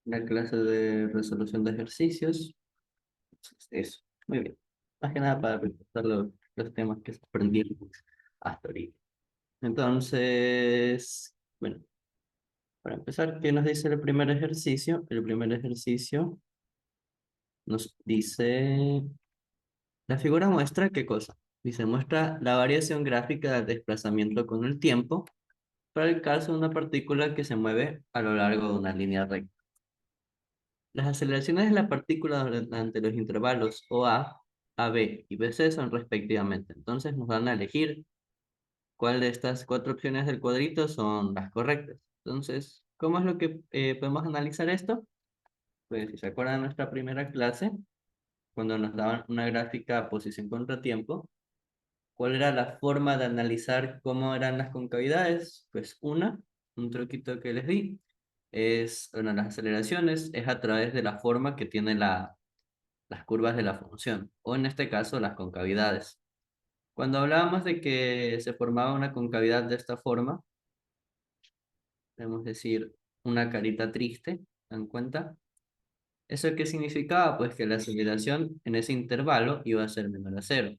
la clase de resolución de ejercicios. Entonces, eso, muy bien. Más que nada para repasar los temas que se aprendieron hasta ahorita. Entonces, bueno, para empezar, ¿qué nos dice el primer ejercicio? El primer ejercicio nos dice, la figura muestra qué cosa. Dice, muestra la variación gráfica del desplazamiento con el tiempo para el caso de una partícula que se mueve a lo largo de una línea recta. Las aceleraciones de la partícula durante los intervalos OA, AB y BC son respectivamente. Entonces nos van a elegir cuál de estas cuatro opciones del cuadrito son las correctas. Entonces, ¿cómo es lo que podemos analizar esto? Pues si se acuerdan de nuestra primera clase, cuando nos daban una gráfica posición contratiempo, ¿cuál era la forma de analizar cómo eran las concavidades? Pues un truquito que les di, es, bueno, las aceleraciones es a través de la forma que tiene las curvas de la función, o en este caso las concavidades. Cuando hablábamos de que se formaba una concavidad de esta forma, podemos decir una carita triste, ¿dan cuenta? ¿Eso qué significaba? Pues que la aceleración en ese intervalo iba a ser menor a cero.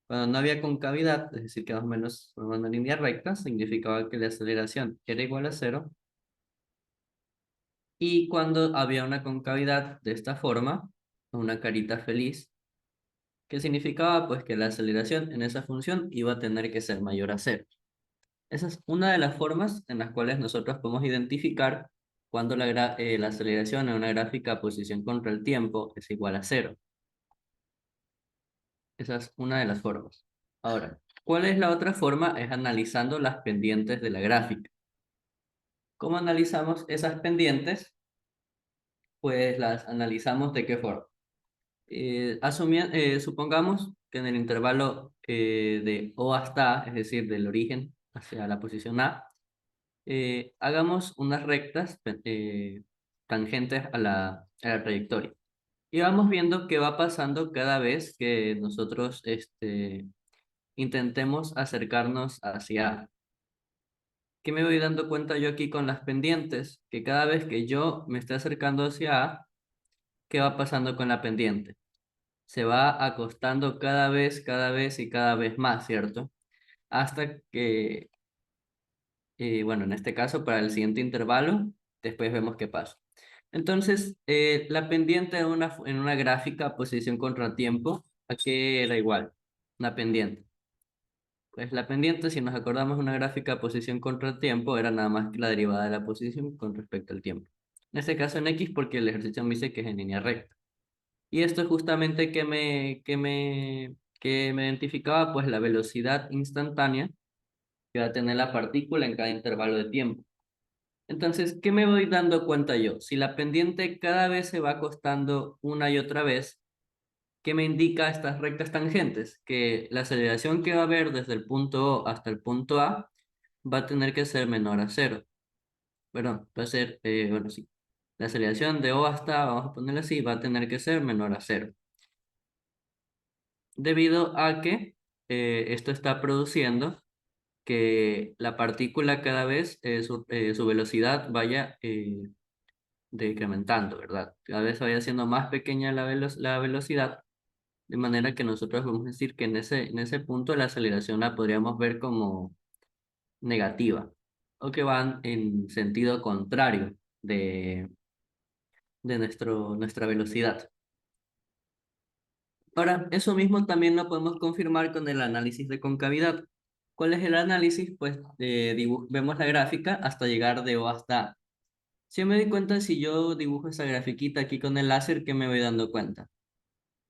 Cuando no había concavidad, es decir, que más o menos formando una línea recta, significaba que la aceleración era igual a cero. Y cuando había una concavidad de esta forma, una carita feliz, ¿qué significaba? Pues que la aceleración en esa función iba a tener que ser mayor a cero. Esa es una de las formas en las cuales nosotros podemos identificar cuando la aceleración en una gráfica posición contra el tiempo es igual a cero. Esa es una de las formas. Ahora, ¿cuál es la otra forma? Es analizando las pendientes de la gráfica. ¿Cómo analizamos esas pendientes? Pues las analizamos de qué forma. Supongamos que en el intervalo de O hasta A, es decir, del origen hacia la posición A, hagamos unas rectas tangentes a la trayectoria. Y vamos viendo qué va pasando cada vez que nosotros intentemos acercarnos hacia A. ¿Qué me voy dando cuenta yo aquí con las pendientes? Que cada vez que yo me esté acercando hacia A, ¿qué va pasando con la pendiente? Se va acostando cada vez y cada vez más, ¿cierto? Hasta que, bueno, en este caso, para el siguiente intervalo, después vemos qué pasa. Entonces, la pendiente en una gráfica posición contratiempo, ¿a qué era igual? Una pendiente. Pues la pendiente, si nos acordamos de una gráfica posición contratiempo, era nada más que la derivada de la posición con respecto al tiempo. En este caso en X porque el ejercicio me dice que es en línea recta. Y esto es justamente que me identificaba pues la velocidad instantánea que va a tener la partícula en cada intervalo de tiempo. Entonces, ¿qué me voy dando cuenta yo? Si la pendiente cada vez se va acostando una y otra vez, ¿qué me indica estas rectas tangentes? Que la aceleración que va a haber desde el punto O hasta el punto A va a tener que ser menor a cero. Perdón, va a ser, bueno, sí. La aceleración de O hasta A, vamos a ponerla así, va a tener que ser menor a cero. Debido a que esto está produciendo que la partícula cada vez su velocidad vaya decrementando, ¿verdad? Cada vez vaya siendo más pequeña la velocidad, de manera que nosotros vamos a decir que en ese punto la aceleración la podríamos ver como negativa, o que van en sentido contrario de nuestra velocidad. Ahora, eso mismo también lo podemos confirmar con el análisis de concavidad. ¿Cuál es el análisis? Pues vemos la gráfica hasta llegar de O hasta A. Si yo me doy cuenta, si yo dibujo esa grafiquita aquí con el láser, ¿qué me voy dando cuenta?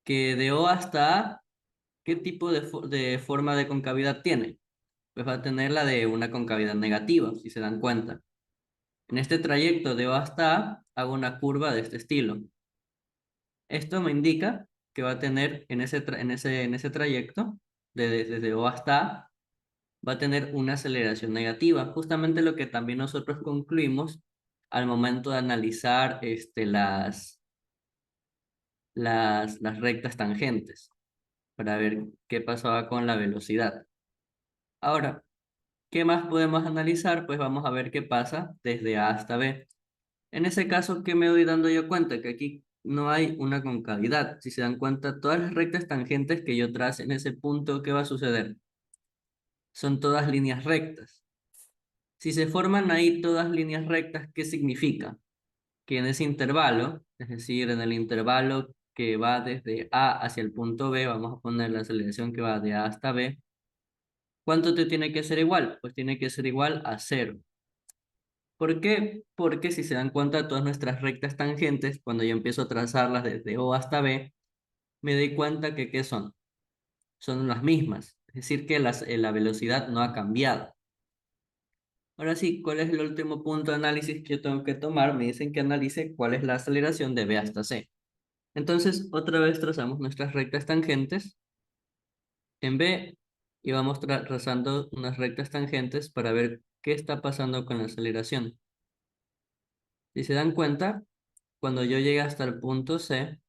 Que de O hasta A, ¿qué tipo de forma de concavidad tiene? Pues va a tener la de una concavidad negativa, si se dan cuenta. En este trayecto de O hasta A, hago una curva de este estilo. Esto me indica que va a tener en ese trayecto, desde O hasta A, va a tener una aceleración negativa. Justamente lo que también nosotros concluimos al momento de analizar las rectas tangentes, para ver qué pasaba con la velocidad. Ahora, ¿qué más podemos analizar? Pues vamos a ver qué pasa desde A hasta B. En ese caso, ¿qué me doy dando yo cuenta? Que aquí no hay una concavidad. Si se dan cuenta, todas las rectas tangentes que yo trace en ese punto, ¿qué va a suceder? Son todas líneas rectas. Si se forman ahí todas líneas rectas, ¿qué significa? Que en ese intervalo, es decir, en el intervalo que va desde A hacia el punto B, vamos a poner la aceleración que va de A hasta B, ¿cuánto te tiene que ser igual? Pues tiene que ser igual a cero. ¿Por qué? Porque si se dan cuenta, todas nuestras rectas tangentes, cuando yo empiezo a trazarlas desde O hasta B, me doy cuenta que ¿qué son? Son las mismas. Es decir, que la velocidad no ha cambiado. Ahora sí, ¿cuál es el último punto de análisis que yo tengo que tomar? Me dicen que analice cuál es la aceleración de B hasta C. Entonces, otra vez trazamos nuestras rectas tangentes en B y vamos trazando unas rectas tangentes para ver qué está pasando con la aceleración. Si se dan cuenta, cuando yo llegue hasta el punto C,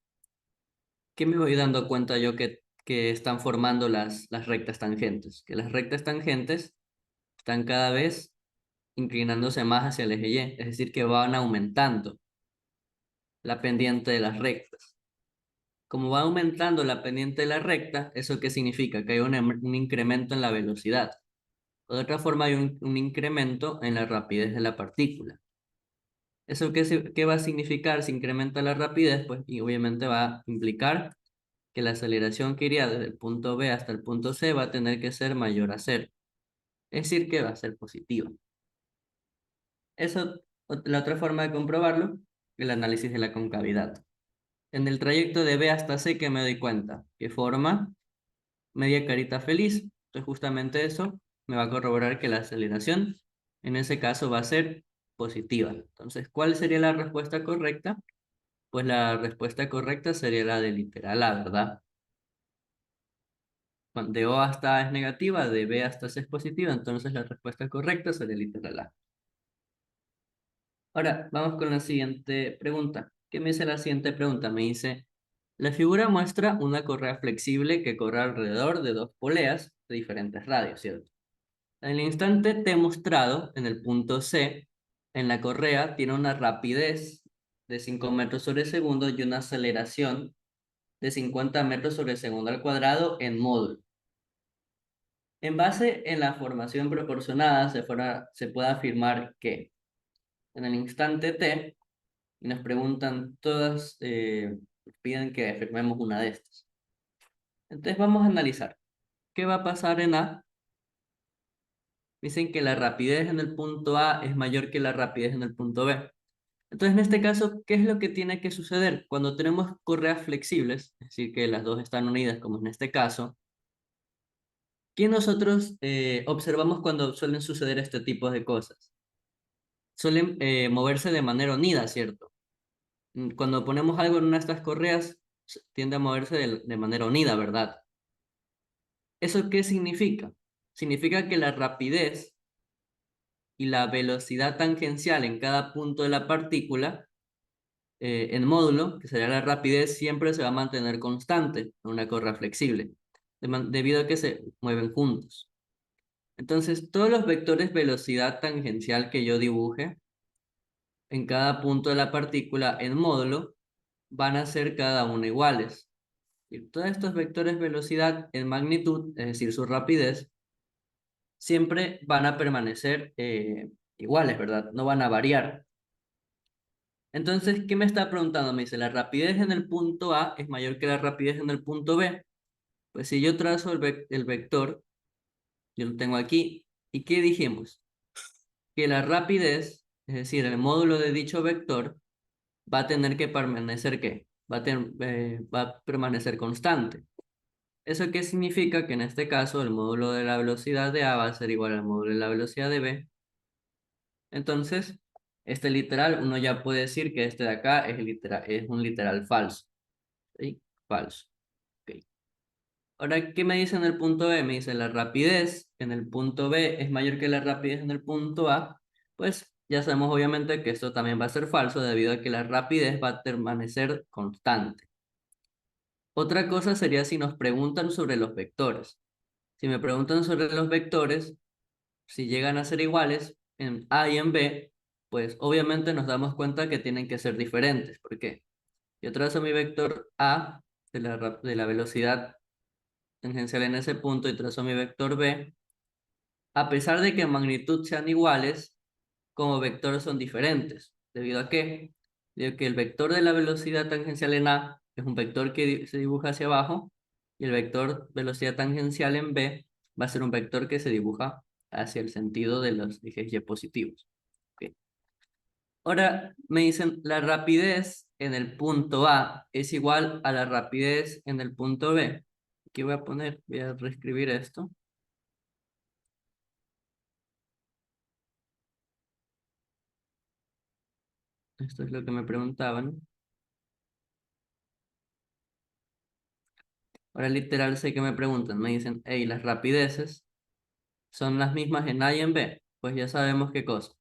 ¿qué me voy dando cuenta yo que están formando las rectas tangentes? Que las rectas tangentes están cada vez inclinándose más hacia el eje Y, es decir, que van aumentando la pendiente de las rectas. Como va aumentando la pendiente de la recta, ¿eso qué significa? Que hay un incremento en la velocidad. O de otra forma, hay un incremento en la rapidez de la partícula. ¿Eso qué va a significar si incrementa la rapidez? Pues y obviamente va a implicar que la aceleración que iría desde el punto B hasta el punto C va a tener que ser mayor a cero. Es decir, que va a ser positiva. Eso, la otra forma de comprobarlo, el análisis de la concavidad. En el trayecto de B hasta C, ¿qué me doy cuenta? Que forma media carita feliz. Entonces, justamente eso me va a corroborar que la aceleración, en ese caso, va a ser positiva. Entonces, ¿cuál sería la respuesta correcta? Pues la respuesta correcta sería la de literal A, ¿verdad? De O hasta A es negativa, de B hasta C es positiva, entonces la respuesta correcta sería literal A. Ahora, vamos con la siguiente pregunta. ¿Qué me dice la siguiente pregunta? Me dice, la figura muestra una correa flexible que corre alrededor de dos poleas de diferentes radios, ¿cierto? En el instante T mostrado, en el punto C, en la correa tiene una rapidez de 5 metros sobre segundo y una aceleración de 50 metros sobre segundo al cuadrado en módulo. En base en la formación proporcionada, se puede afirmar que en el instante T, y nos preguntan todas, nos piden que afirmemos una de estas. Entonces vamos a analizar. ¿Qué va a pasar en A? Dicen que la rapidez en el punto A es mayor que la rapidez en el punto B. Entonces, en este caso, ¿qué es lo que tiene que suceder? Cuando tenemos correas flexibles, es decir, que las dos están unidas, como en este caso, ¿qué nosotros observamos cuando suelen suceder este tipo de cosas? Suelen moverse de manera unida, ¿cierto? Cuando ponemos algo en una de estas correas, tiende a moverse de manera unida, ¿verdad? ¿Eso qué significa? Significa que la rapidez y la velocidad tangencial en cada punto de la partícula en módulo, que sería la rapidez, siempre se va a mantener constante en una correa flexible, debido a que se mueven juntos. Entonces, todos los vectores velocidad tangencial que yo dibuje en cada punto de la partícula en módulo van a ser cada uno iguales. Y todos estos vectores velocidad en magnitud, es decir, su rapidez, siempre van a permanecer iguales, ¿verdad? No van a variar. Entonces, ¿qué me está preguntando? Me dice, la rapidez en el punto A es mayor que la rapidez en el punto B. Pues si yo trazo el vector, yo lo tengo aquí, ¿y qué dijimos? Que la rapidez, es decir, el módulo de dicho vector, va a tener que permanecer, ¿qué? Va a permanecer constante. ¿Eso qué significa? Que en este caso el módulo de la velocidad de A va a ser igual al módulo de la velocidad de B. Entonces, este literal, uno ya puede decir que este de acá es un literal falso. ¿Sí? Falso. Ok. Ahora, ¿qué me dice en el punto B? Me dice la rapidez en el punto B es mayor que la rapidez en el punto A. Pues ya sabemos obviamente que esto también va a ser falso debido a que la rapidez va a permanecer constante. Otra cosa sería si nos preguntan sobre los vectores. Si me preguntan sobre los vectores, si llegan a ser iguales en A y en B, pues obviamente nos damos cuenta que tienen que ser diferentes. ¿Por qué? Yo trazo mi vector A de la velocidad tangencial en ese punto y trazo mi vector B. A pesar de que en magnitud sean iguales, como vectores son diferentes. ¿Debido a qué? Debido a que el vector de la velocidad tangencial en A es un vector que se dibuja hacia abajo y el vector velocidad tangencial en B va a ser un vector que se dibuja hacia el sentido de los ejes y positivos. Ok. Ahora me dicen la rapidez en el punto A es igual a la rapidez en el punto B. Aquí voy a reescribir esto. Esto es lo que me preguntaban. Ahora literal sé que me preguntan, me dicen, hey, las rapideces son las mismas en A y en B. Pues ya sabemos qué cosa.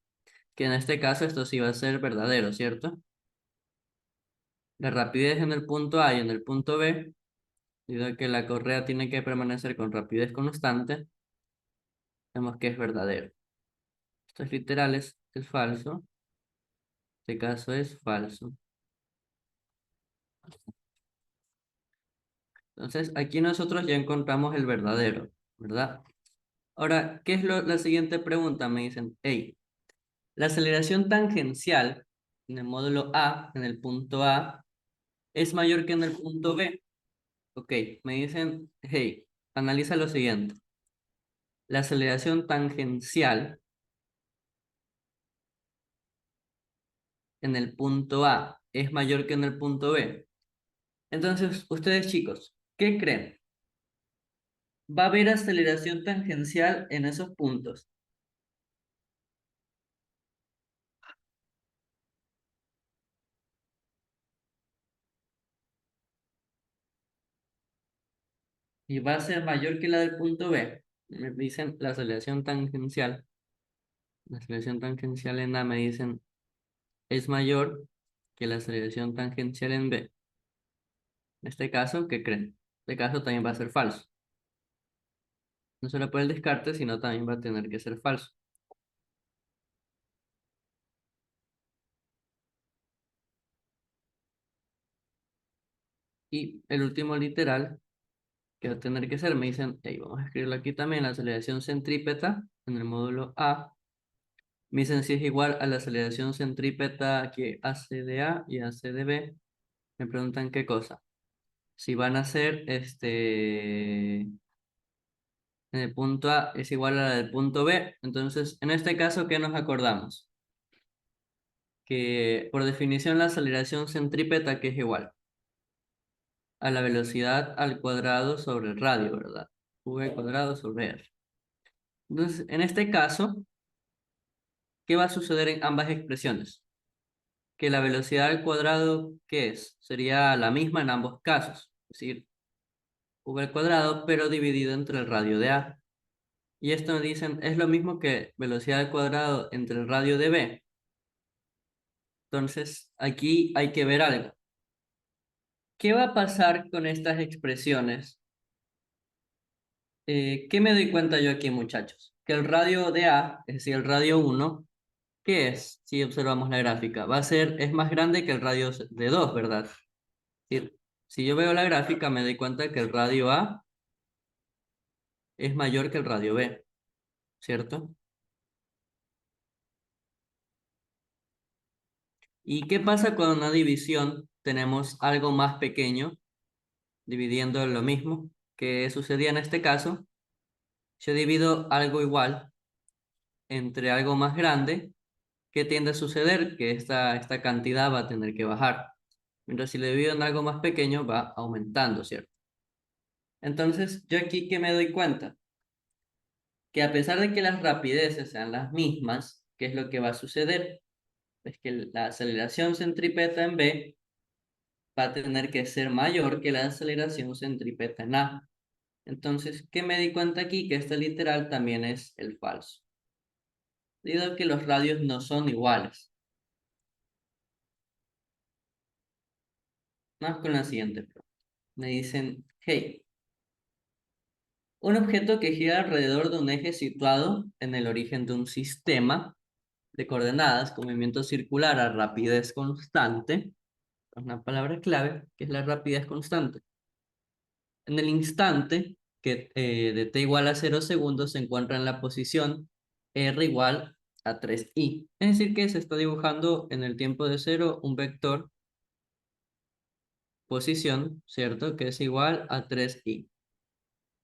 Que en este caso esto sí va a ser verdadero, ¿cierto? La rapidez en el punto A y en el punto B, debido a que la correa tiene que permanecer con rapidez constante, vemos que es verdadero. Esto es literal, es falso. Este caso es falso. Entonces aquí nosotros ya encontramos el verdadero, ¿verdad? Ahora, ¿qué es la siguiente pregunta? Me dicen, hey, la aceleración tangencial en el módulo A, en el punto A, es mayor que en el punto B. Ok, me dicen, hey, analiza lo siguiente. La aceleración tangencial en el punto A es mayor que en el punto B. Entonces, ustedes chicos, ¿qué creen? ¿Va a haber aceleración tangencial en esos puntos? ¿Y va a ser mayor que la del punto B? Me dicen la aceleración tangencial. La aceleración tangencial en A me dicen es mayor que la aceleración tangencial en B. En este caso, ¿qué creen? Este caso también va a ser falso. No solo por el descarte, sino también va a tener que ser falso. Y el último literal, que va a tener que ser, me dicen, hey, vamos a escribirlo aquí también, la aceleración centrípeta en el módulo A. Me dicen si es igual a la aceleración centrípeta que AC de A y AC de B. Me preguntan qué cosa. Si van a ser, en el punto A es igual a la del punto B. Entonces, en este caso, ¿qué nos acordamos? Que por definición la aceleración centrípeta que es igual a la velocidad al cuadrado sobre el radio, ¿verdad? V cuadrado sobre R. Entonces, en este caso, ¿qué va a suceder en ambas expresiones? Que la velocidad al cuadrado, ¿qué es? Sería la misma en ambos casos, es decir, V al cuadrado, pero dividido entre el radio de A. Y esto me dicen, es lo mismo que velocidad al cuadrado entre el radio de B. Entonces, aquí hay que ver algo. ¿Qué va a pasar con estas expresiones? ¿Qué me doy cuenta yo aquí, muchachos? Que el radio de A, es decir, el radio 1, ¿qué es? Si observamos la gráfica, es más grande que el radio de 2, ¿verdad? Es decir, si yo veo la gráfica, me doy cuenta que el radio A es mayor que el radio B, ¿cierto? ¿Y qué pasa con una división? Tenemos algo más pequeño dividiendo lo mismo. ¿Qué sucedía en este caso? Yo divido algo igual entre algo más grande. ¿Qué tiende a suceder? Que esta cantidad va a tener que bajar. Mientras si le divido en algo más pequeño, va aumentando, ¿cierto? Entonces, yo aquí que me doy cuenta que a pesar de que las rapideces sean las mismas, ¿qué es lo que va a suceder? Es que la aceleración centrípeta en B va a tener que ser mayor que la aceleración centrípeta en A. Entonces, ¿qué me di cuenta aquí? Que este literal también es el falso, debido a que los radios no son iguales. Vamos con la siguiente pregunta. Me dicen, hey, un objeto que gira alrededor de un eje situado en el origen de un sistema de coordenadas con movimiento circular a rapidez constante, una palabra clave, que es la rapidez constante. En el instante que de t igual a 0 segundos se encuentra en la posición r igual a 3i. Es decir, que se está dibujando en el tiempo de 0 un vector posición, ¿cierto? Que es igual a 3i.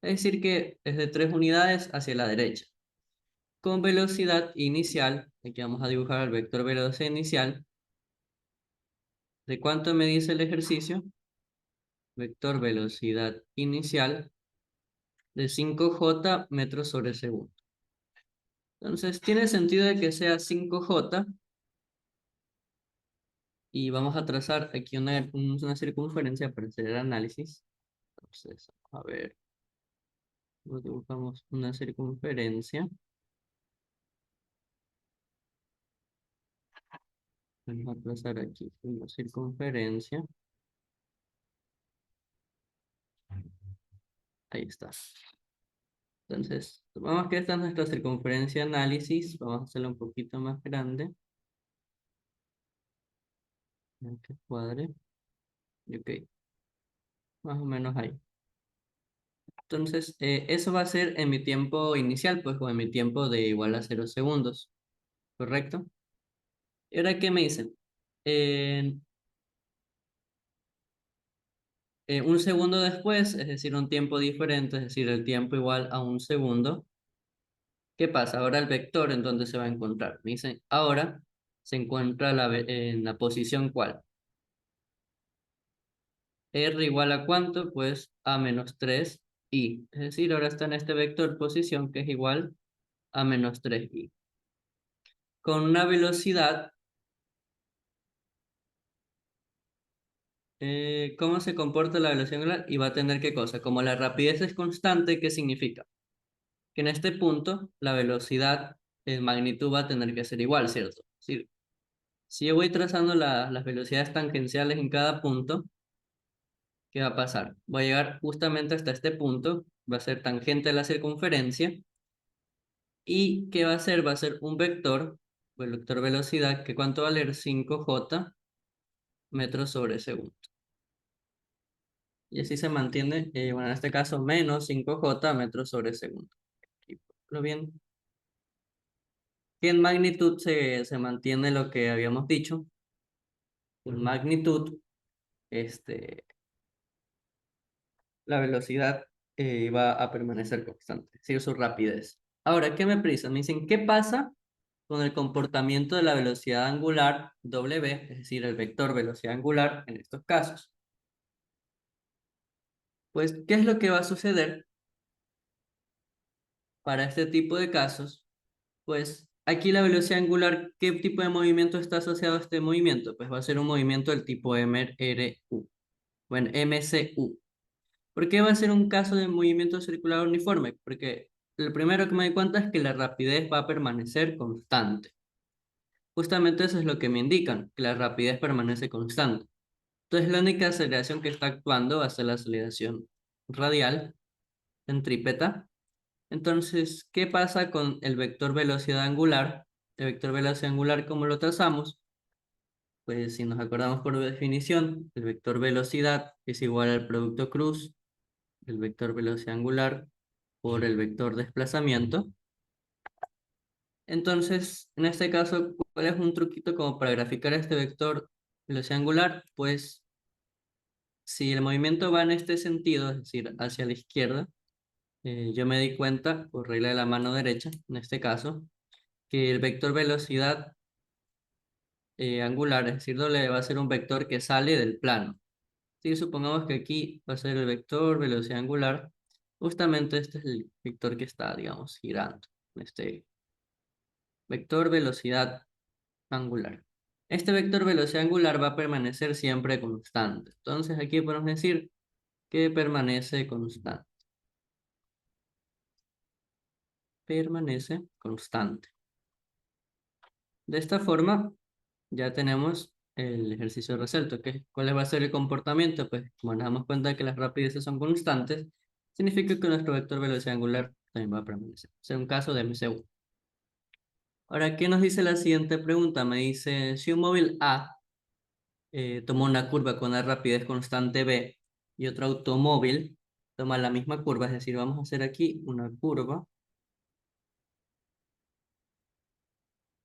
Es decir, que es de 3 unidades hacia la derecha. Con velocidad inicial, aquí vamos a dibujar el vector velocidad inicial. ¿De cuánto me dice el ejercicio? Vector velocidad inicial de 5j metros sobre segundo. Entonces, tiene sentido de que sea 5j y vamos a trazar aquí una circunferencia para hacer el análisis. Entonces, a ver, dibujamos una circunferencia. Vamos a trazar aquí una circunferencia. Ahí está. Entonces, supongamos que esta es nuestra circunferencia de análisis. Vamos a hacerla un poquito más grande. Que cuadre. Y ok, más o menos ahí. Entonces, eso va a ser en mi tiempo inicial, pues, o en mi tiempo de igual a 0 segundos. ¿Correcto? ¿Y ahora qué me dicen? En un segundo después, es decir, un tiempo diferente, es decir, el tiempo igual a un segundo. ¿Qué pasa? Ahora el vector en dónde se va a encontrar. Me dicen, ahora se encuentra en la posición ¿cuál? R igual a ¿cuánto? Pues a menos 3i. Es decir, ahora está en este vector posición que es igual a menos 3i. Con una velocidad, ¿cómo se comporta la velocidad angular? Y va a tener qué cosa. Como la rapidez es constante, ¿qué significa? Que en este punto la velocidad en magnitud va a tener que ser igual, ¿cierto? Es decir, si yo voy trazando las velocidades tangenciales en cada punto, ¿qué va a pasar? Voy a llegar justamente hasta este punto, va a ser tangente a la circunferencia, y ¿qué va a hacer? Va a ser un vector, o el vector velocidad, que ¿cuánto va a leer? 5j metros sobre segundo. Y así se mantiene, bueno, en este caso, menos 5j metros sobre segundo. Y lo bien. Y en magnitud se mantiene lo que habíamos dicho. En magnitud, este, la velocidad va a permanecer constante, es decir, su rapidez. Ahora, ¿qué me prisa? Me dicen, ¿qué pasa con el comportamiento de la velocidad angular W, es decir, el vector velocidad angular en estos casos? Pues, ¿qué es lo que va a suceder para este tipo de casos? Pues, aquí la velocidad angular, ¿qué tipo de movimiento está asociado a este movimiento? Pues va a ser un movimiento del tipo MRU, bueno, MCU. ¿Por qué va a ser un caso de movimiento circular uniforme? Porque lo primero que me doy cuenta es que la rapidez va a permanecer constante. Justamente eso es lo que me indican, que la rapidez permanece constante. Entonces la única aceleración que está actuando va a ser la aceleración radial, centrípeta. Entonces, ¿qué pasa con el vector velocidad angular? El vector velocidad angular, ¿cómo lo trazamos? Pues si nos acordamos por definición, el vector velocidad es igual al producto cruz, el vector velocidad angular por el vector desplazamiento. Entonces, en este caso, ¿cuál es un truquito como para graficar este vector velocidad angular? Pues si el movimiento va en este sentido, es decir, hacia la izquierda, yo me di cuenta, por regla de la mano derecha, en este caso, que el vector velocidad angular, es decir, doble, va a ser un vector que sale del plano. Si supongamos que aquí va a ser el vector velocidad angular, justamente este es el vector que está, digamos, girando. Este vector velocidad angular. Este vector velocidad angular va a permanecer siempre constante. Entonces aquí podemos decir que permanece constante. Permanece constante. De esta forma ya tenemos el ejercicio resuelto. ¿Cuál va a ser el comportamiento? Pues como nos damos cuenta que las rapideces son constantes, significa que nuestro vector velocidad angular también va a permanecer. Es un caso de MCU. Ahora, ¿qué nos dice la siguiente pregunta? Me dice, si un móvil A toma una curva con una rapidez constante b y otro automóvil toma la misma curva, es decir, vamos a hacer aquí una curva,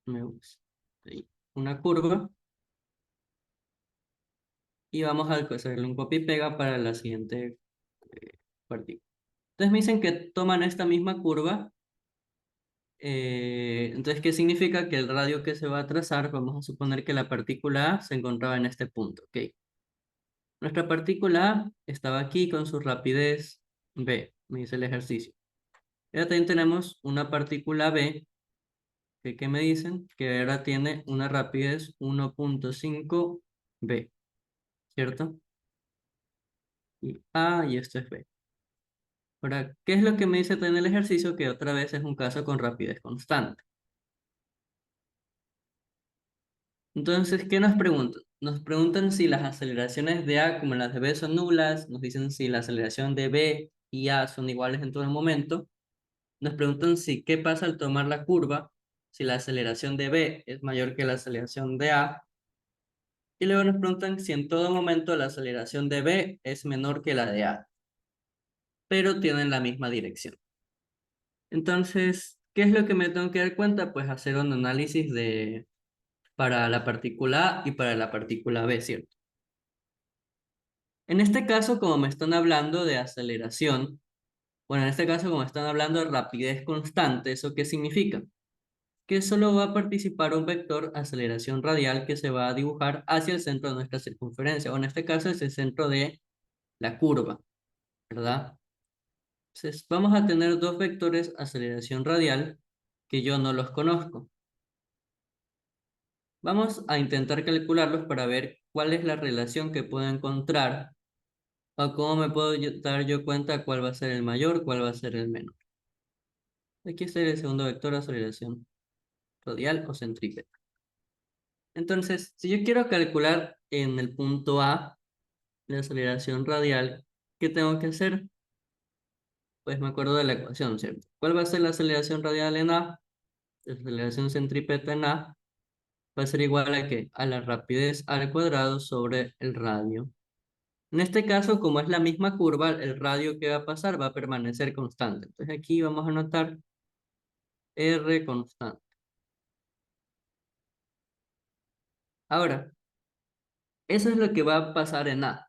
me gusta, ahí, una curva, y vamos a hacerle un copy y pega para la siguiente partícula. Entonces me dicen que toman esta misma curva. Entonces, ¿qué significa? Que el radio que se va a trazar, vamos a suponer que la partícula A se encontraba en este punto, ¿ok? Nuestra partícula A estaba aquí con su rapidez b, me dice el ejercicio. Y ahora también tenemos una partícula b, que ¿qué me dicen? Que ahora tiene una rapidez 1.5 b, ¿cierto? Y A y esto es b. Ahora, ¿qué es lo que me dice en el ejercicio? Que otra vez es un caso con rapidez constante. Entonces, ¿qué nos preguntan? Nos preguntan si las aceleraciones de A como las de B son nulas, nos dicen si la aceleración de B y A son iguales en todo momento, nos preguntan si qué pasa al tomar la curva, si la aceleración de B es mayor que la aceleración de A, y luego nos preguntan si en todo momento la aceleración de B es menor que la de A, pero tienen la misma dirección. Entonces, ¿qué es lo que me tengo que dar cuenta? Pues hacer un análisis para la partícula A y para la partícula B, ¿cierto? En este caso, como me están hablando de aceleración, bueno, en este caso, como están hablando de rapidez constante, ¿eso qué significa? Que solo va a participar un vector aceleración radial que se va a dibujar hacia el centro de nuestra circunferencia, o en este caso es el centro de la curva, ¿verdad? Entonces, vamos a tener dos vectores aceleración radial que yo no los conozco. Vamos a intentar calcularlos para ver cuál es la relación que puedo encontrar o cómo me puedo dar yo cuenta cuál va a ser el mayor, cuál va a ser el menor. Aquí está el segundo vector, aceleración radial o centrípeta. Entonces, si yo quiero calcular en el punto A la aceleración radial, ¿qué tengo que hacer? Pues me acuerdo de la ecuación, ¿cierto? ¿Cuál va a ser la aceleración radial en A? La aceleración centrípeta en A va a ser igual a ¿qué? A la rapidez al cuadrado sobre el radio. En este caso, como es la misma curva, el radio que va a pasar va a permanecer constante. Entonces aquí vamos a anotar R constante. Ahora, eso es lo que va a pasar en A,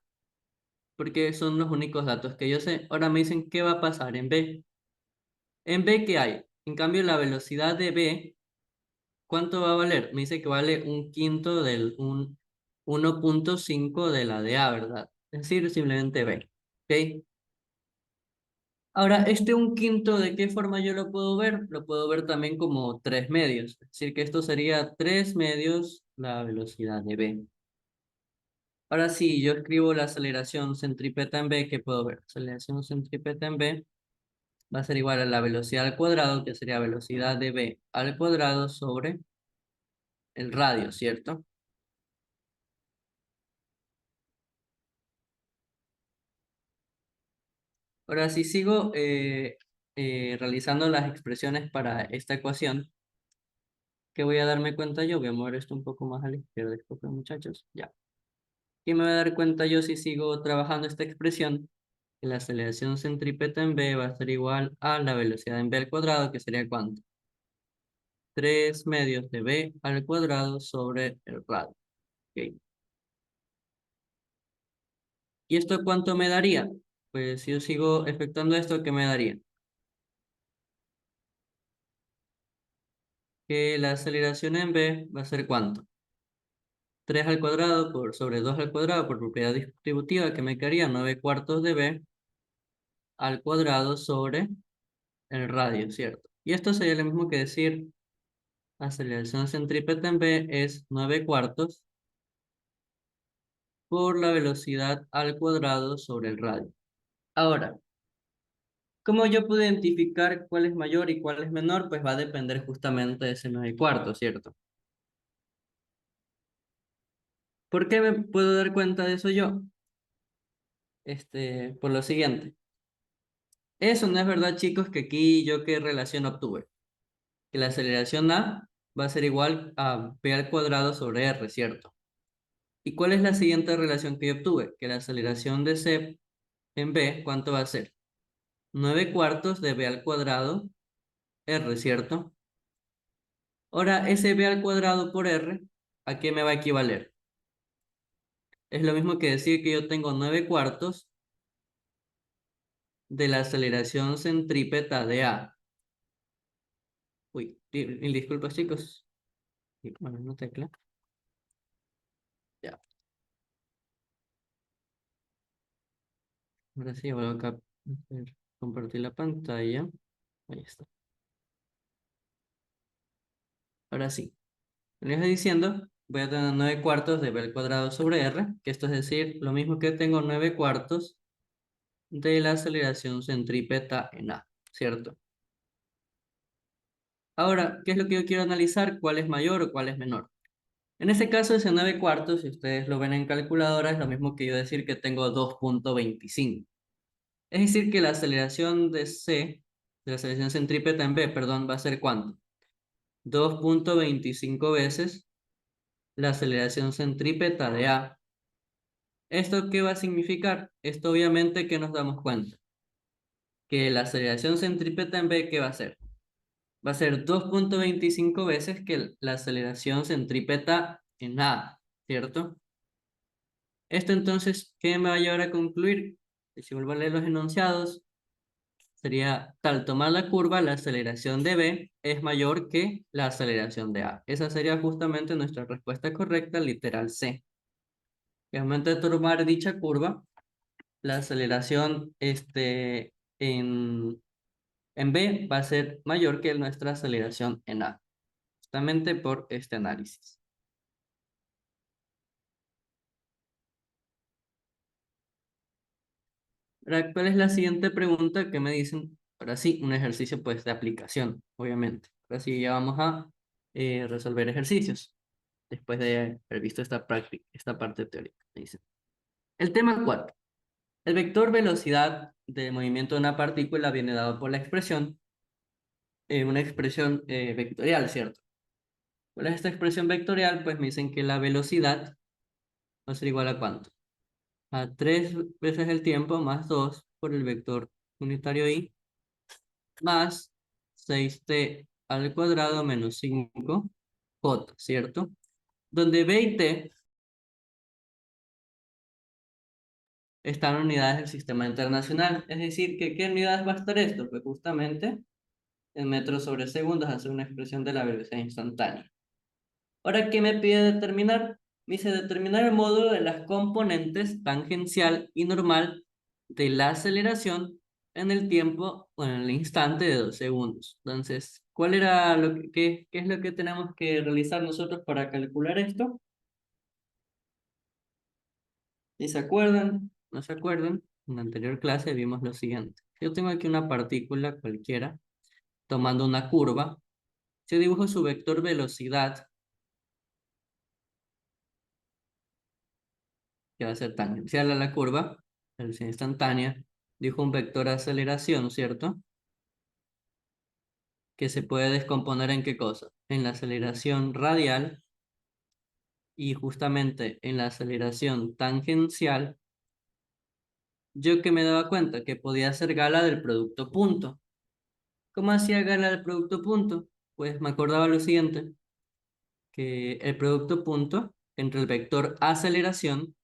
porque son los únicos datos que yo sé. Ahora me dicen qué va a pasar en B. En B, ¿qué hay? En cambio, la velocidad de B, ¿cuánto va a valer? Me dice que vale un quinto del 1.5 de la de A, ¿verdad? Es decir, simplemente B. ¿Ok? Ahora, este un quinto, ¿de qué forma yo lo puedo ver? Lo puedo ver también como 3 medios. Es decir, que esto sería 3 medios la velocidad de B. Ahora sí, yo escribo la aceleración centrípeta en B, ¿qué puedo ver? Aceleración centrípeta en B va a ser igual a la velocidad al cuadrado, que sería velocidad de B al cuadrado sobre el radio, ¿cierto? Ahora, si sigo realizando las expresiones para esta ecuación, ¿qué voy a darme cuenta yo? Voy a mover esto un poco más a la izquierda, disculpen muchachos, ya. ¿Qué me voy a dar cuenta yo si sigo trabajando esta expresión? Que la aceleración centrípeta en B va a ser igual a la velocidad en B al cuadrado, que sería ¿cuánto? 3 medios de B al cuadrado sobre el radio. Ok. ¿Y esto cuánto me daría? Pues si yo sigo efectuando esto, ¿qué me daría? Que la aceleración en B va a ser ¿cuánto? 3 al cuadrado por sobre 2 al cuadrado por propiedad distributiva, que me quedaría 9 cuartos de B al cuadrado sobre el radio, ¿cierto? Y esto sería lo mismo que decir aceleración centrípeta en B es 9 cuartos por la velocidad al cuadrado sobre el radio. Ahora, ¿cómo yo puedo identificar cuál es mayor y cuál es menor? Pues va a depender justamente de ese 9 cuartos, ¿cierto? ¿Por qué me puedo dar cuenta de eso yo? Por lo siguiente. Eso no es verdad, chicos, que aquí yo qué relación obtuve. Que la aceleración A va a ser igual a b al cuadrado sobre r, ¿cierto? ¿Y cuál es la siguiente relación que yo obtuve? Que la aceleración de c en b, ¿cuánto va a ser? 9/4 de b al cuadrado r, ¿cierto? Ahora, ese b al cuadrado por r, ¿a qué me va a equivaler? Es lo mismo que decir que yo tengo 9/4 de la aceleración centrípeta de A. Uy, mil disculpas, chicos. Bueno, no tecla. Ya. Ahora sí, voy a compartir la pantalla. Ahí está. Ahora sí. Les estoy diciendo, voy a tener 9/4 de b al cuadrado sobre r, que esto es decir, lo mismo que tengo 9/4 de la aceleración centrípeta en A, ¿cierto? Ahora, ¿qué es lo que yo quiero analizar? ¿Cuál es mayor o cuál es menor? En este caso, ese 9/4, si ustedes lo ven en calculadora, es lo mismo que yo decir que tengo 2,25. Es decir, que la aceleración de C, de la aceleración centrípeta en B, perdón, va a ser ¿cuánto? 2,25 veces la aceleración centrípeta de A. ¿Esto qué va a significar? Esto obviamente que nos damos cuenta. Que la aceleración centrípeta en B, ¿qué va a ser? Va a ser 2,25 veces que la aceleración centrípeta en A, ¿cierto? Esto entonces, ¿qué me va a llevar a concluir? Y si vuelvo a leer los enunciados, sería, al tomar la curva, la aceleración de B es mayor que la aceleración de A. Esa sería justamente nuestra respuesta correcta, literal C. Y al momento de tomar dicha curva, la aceleración en B va a ser mayor que nuestra aceleración en A, justamente por este análisis. Ahora, ¿cuál es la siguiente pregunta que me dicen? Ahora sí, un ejercicio pues de aplicación, obviamente. Ahora sí, ya vamos a resolver ejercicios, después de haber visto esta práctica, esta parte teórica. Me dicen. El tema 4. El vector velocidad de movimiento de una partícula viene dado por la expresión, una expresión vectorial, ¿cierto? ¿Cuál es esta expresión vectorial? Pues me dicen que la velocidad va a ser igual a ¿cuánto? A 3 veces el tiempo más 2 por el vector unitario i más 6t al cuadrado menos 5 j, ¿cierto? Donde b y t están unidades del sistema internacional. Es decir, que ¿qué unidades va a estar esto? Pues justamente en metros sobre segundos, hace una expresión de la velocidad instantánea. Ahora, ¿qué me pide determinar? Me dice determinar el módulo de las componentes tangencial y normal de la aceleración en el tiempo o en el instante de 2 segundos. Entonces, ¿cuál era qué es lo que tenemos que realizar nosotros para calcular esto? Si se acuerdan, no se acuerdan, en la anterior clase vimos lo siguiente. Yo tengo aquí una partícula cualquiera tomando una curva. Si yo dibujo su vector velocidad, que va a ser tangencial a la curva, velocidad instantánea, dijo un vector aceleración, ¿cierto? Que se puede descomponer en qué cosa? En la aceleración radial y justamente en la aceleración tangencial, yo que me daba cuenta que podía hacer gala del producto punto. ¿Cómo hacía gala del producto punto? Pues me acordaba lo siguiente, que el producto punto entre el vector aceleración,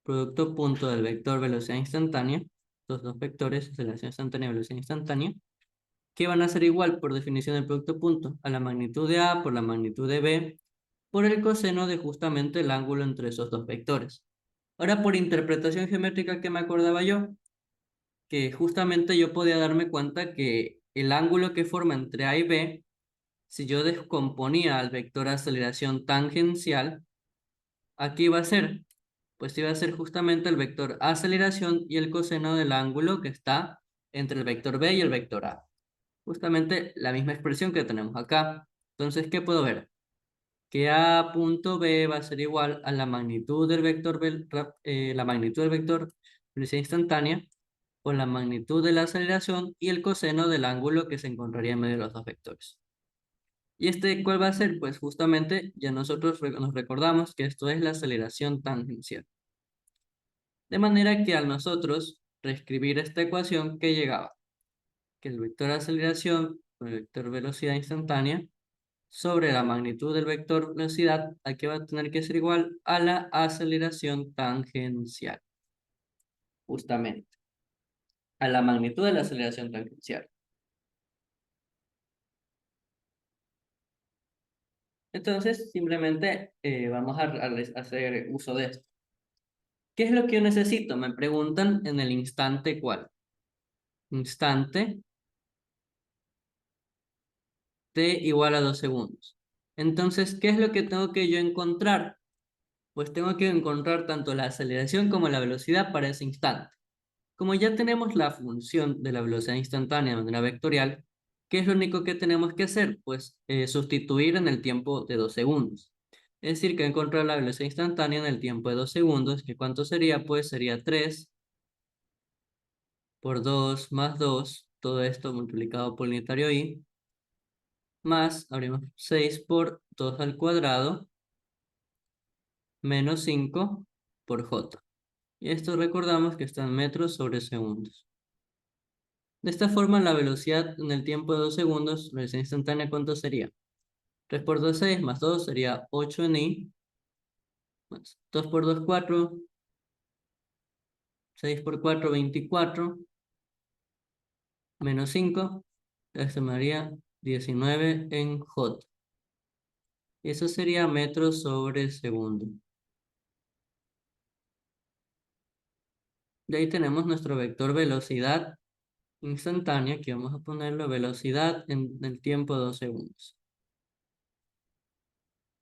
producto punto del vector velocidad instantánea, los dos vectores, aceleración instantánea y velocidad instantánea, que van a ser igual por definición del producto punto a la magnitud de A por la magnitud de B por el coseno de justamente el ángulo entre esos dos vectores. Ahora, por interpretación geométrica, ¿qué me acordaba yo? Que justamente yo podía darme cuenta que el ángulo que forma entre A y B, si yo descomponía al vector aceleración tangencial, aquí iba a ser, pues iba a ser justamente el vector aceleración y el coseno del ángulo que está entre el vector B y el vector A. Justamente la misma expresión que tenemos acá. Entonces, ¿qué puedo ver? Que A punto B va a ser igual a la magnitud del vector, la magnitud del vector velocidad instantánea por la magnitud de la aceleración y el coseno del ángulo que se encontraría en medio de los dos vectores. ¿Y este cuál va a ser? Pues justamente ya nosotros nos recordamos que esto es la aceleración tangencial. De manera que al nosotros reescribir esta ecuación que llegaba, que el vector aceleración con el vector velocidad instantánea sobre la magnitud del vector velocidad, aquí va a tener que ser igual a la aceleración tangencial, justamente, a la magnitud de la aceleración tangencial. Entonces, simplemente vamos a hacer uso de esto. ¿Qué es lo que yo necesito? Me preguntan en el instante ¿cuál? Instante t igual a 2 segundos. Entonces, ¿qué es lo que tengo que yo encontrar? Pues tengo que encontrar tanto la aceleración como la velocidad para ese instante. Como ya tenemos la función de la velocidad instantánea de manera vectorial, ¿qué es lo único que tenemos que hacer? Pues sustituir en el tiempo de 2 segundos. Es decir, que encontrar la velocidad instantánea en el tiempo de 2 segundos, que ¿cuánto sería? Pues sería 3 por 2 más 2, todo esto multiplicado por el unitario i, más, abrimos 6 por 2 al cuadrado, menos 5 por j. Y esto recordamos que está en metros sobre segundos. De esta forma, la velocidad en el tiempo de 2 segundos, la velocidad instantánea, ¿cuánto sería? 3 por 2, 6, más 2 sería 8 en i, más 2 por 2, 4, 6 por 4, 24, menos 5, esto me daría 19 en j. Y eso sería metros sobre segundo. De ahí tenemos nuestro vector velocidad instantánea, que vamos a ponerlo velocidad en el tiempo de 2 segundos.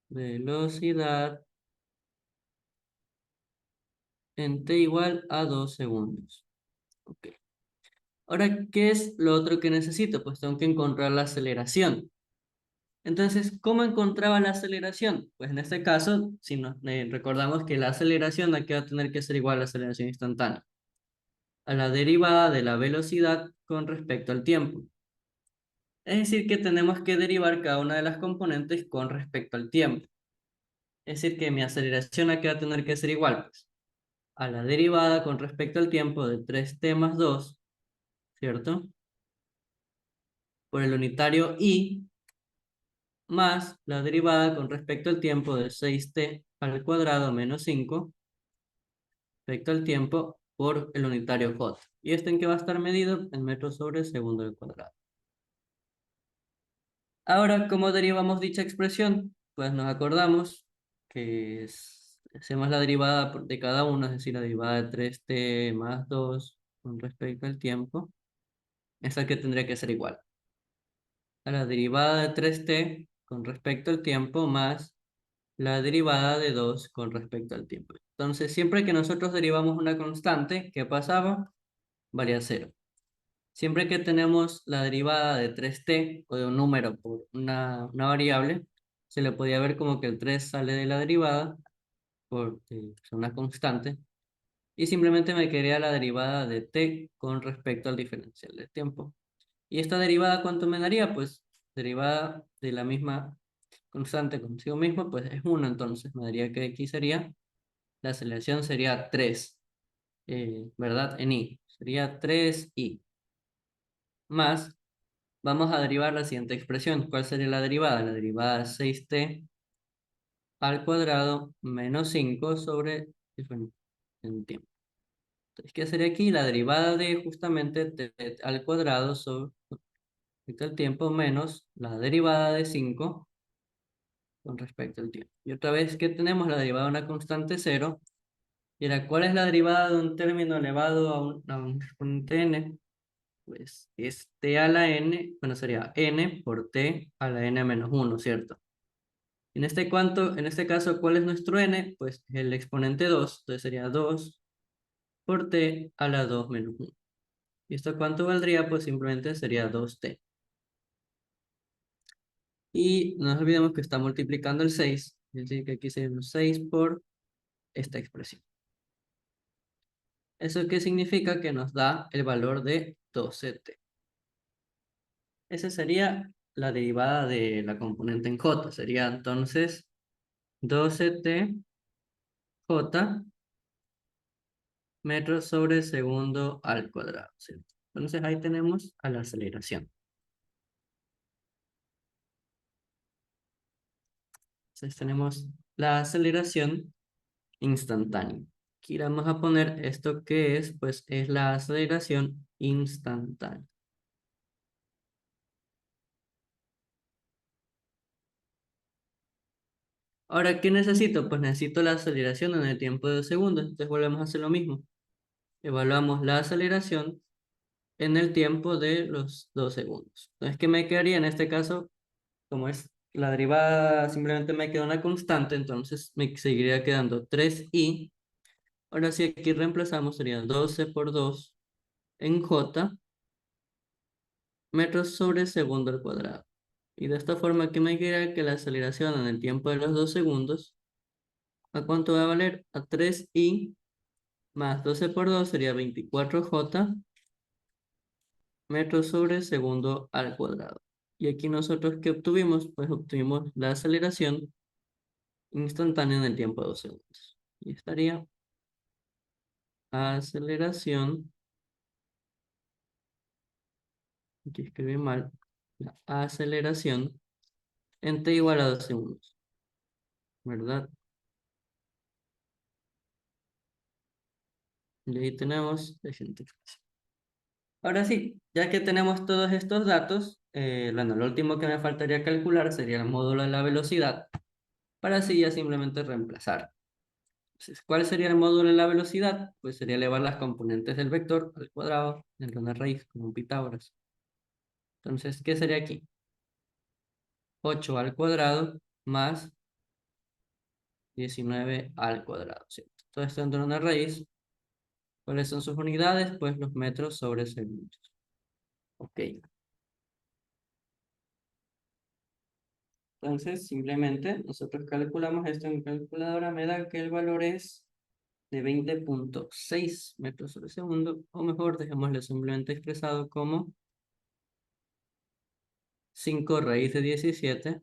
Velocidad en t igual a 2 segundos. Ok. Ahora, ¿qué es lo otro que necesito? Pues tengo que encontrar la aceleración. Entonces, ¿cómo encontraba la aceleración? Pues en este caso, si nos recordamos que la aceleración aquí va a tener que ser igual a la aceleración instantánea, a la derivada de la velocidad con respecto al tiempo. Es decir, que tenemos que derivar cada una de las componentes con respecto al tiempo. Es decir, que mi aceleración aquí va a tener que ser igual, pues, a la derivada con respecto al tiempo de 3t más 2, ¿cierto? Por el unitario i, más la derivada con respecto al tiempo de 6t al cuadrado menos 5 respecto al tiempo por el unitario j. ¿Y esto en qué va a estar medido? En metros sobre segundo al cuadrado. Ahora, ¿cómo derivamos dicha expresión? Pues nos acordamos que hacemos la derivada de cada uno, es decir, la derivada de 3t más 2 con respecto al tiempo. Esa que tendría que ser igual a la derivada de 3t con respecto al tiempo más la derivada de 2 con respecto al tiempo. Entonces, siempre que nosotros derivamos una constante, ¿qué pasaba? Valía 0. Siempre que tenemos la derivada de 3t o de un número por una variable, se le podía ver como que el 3 sale de la derivada porque es una constante y simplemente me quedaría la derivada de t con respecto al diferencial de tiempo. ¿Y esta derivada cuánto me daría? Pues derivada de la misma constante consigo mismo, pues es 1, entonces me daría que aquí sería, la aceleración sería 3, ¿verdad? En i, sería 3i, más, vamos a derivar la siguiente expresión. ¿Cuál sería la derivada? La derivada de 6t al cuadrado menos 5 sobre el tiempo. Entonces, ¿qué sería aquí? La derivada de justamente t al cuadrado sobre el tiempo menos la derivada de 5 con respecto al tiempo. Y otra vez que tenemos la derivada de una constante 0. Y ahora, ¿cuál es la derivada de un término elevado a un exponente n? Pues es t a la n, bueno, sería n por t a la n menos 1, ¿cierto? En este caso, ¿cuál es nuestro n? Pues el exponente 2, entonces sería 2 por t a la 2 menos 1. ¿Y esto cuánto valdría? Pues simplemente sería 2t. Y no nos olvidemos que está multiplicando el 6, es decir, que aquí sería un 6 por esta expresión. ¿Eso qué significa? Que nos da el valor de 12t. Esa sería la derivada de la componente en j. Sería entonces 12t j metros sobre segundo al cuadrado, ¿cierto? Entonces ahí tenemos a la aceleración. Entonces tenemos la aceleración instantánea. Aquí vamos a poner esto que es, pues es la aceleración instantánea. Ahora, ¿qué necesito? Pues necesito la aceleración en el tiempo de 2 segundos. Entonces volvemos a hacer lo mismo. Evaluamos la aceleración en el tiempo de los 2 segundos. Entonces, ¿qué me quedaría en este caso? Como es la derivada, simplemente me queda una constante, entonces me seguiría quedando 3i. Ahora si aquí reemplazamos sería 12 por 2 en j metros sobre segundo al cuadrado. Y de esta forma aquí me queda que la aceleración en el tiempo de los 2 segundos, ¿a cuánto va a valer? A 3i más 12 por 2 sería 24j metros sobre segundo al cuadrado. Y aquí nosotros, ¿qué obtuvimos? Pues obtuvimos la aceleración instantánea en el tiempo de 2 segundos. Y estaría aceleración, aquí escribí mal, la aceleración en t igual a 2 segundos, ¿verdad? Y ahí tenemos la siguiente expresión. Ahora sí, ya que tenemos todos estos datos, bueno, lo último que me faltaría calcular sería el módulo de la velocidad, para así ya simplemente reemplazar. Entonces, ¿cuál sería el módulo de la velocidad? Pues sería elevar las componentes del vector al cuadrado de una raíz, como un Pitágoras. Entonces, ¿qué sería aquí? 8 al cuadrado más 19 al cuadrado, ¿cierto? Todo esto dentro de una raíz. ¿Cuáles son sus unidades? Pues los metros sobre segundos. Ok. Entonces, simplemente nosotros calculamos esto en calculadora. Me da que el valor es de 20,6 metros sobre segundo. O mejor, dejémoslo simplemente expresado como 5 raíz de 17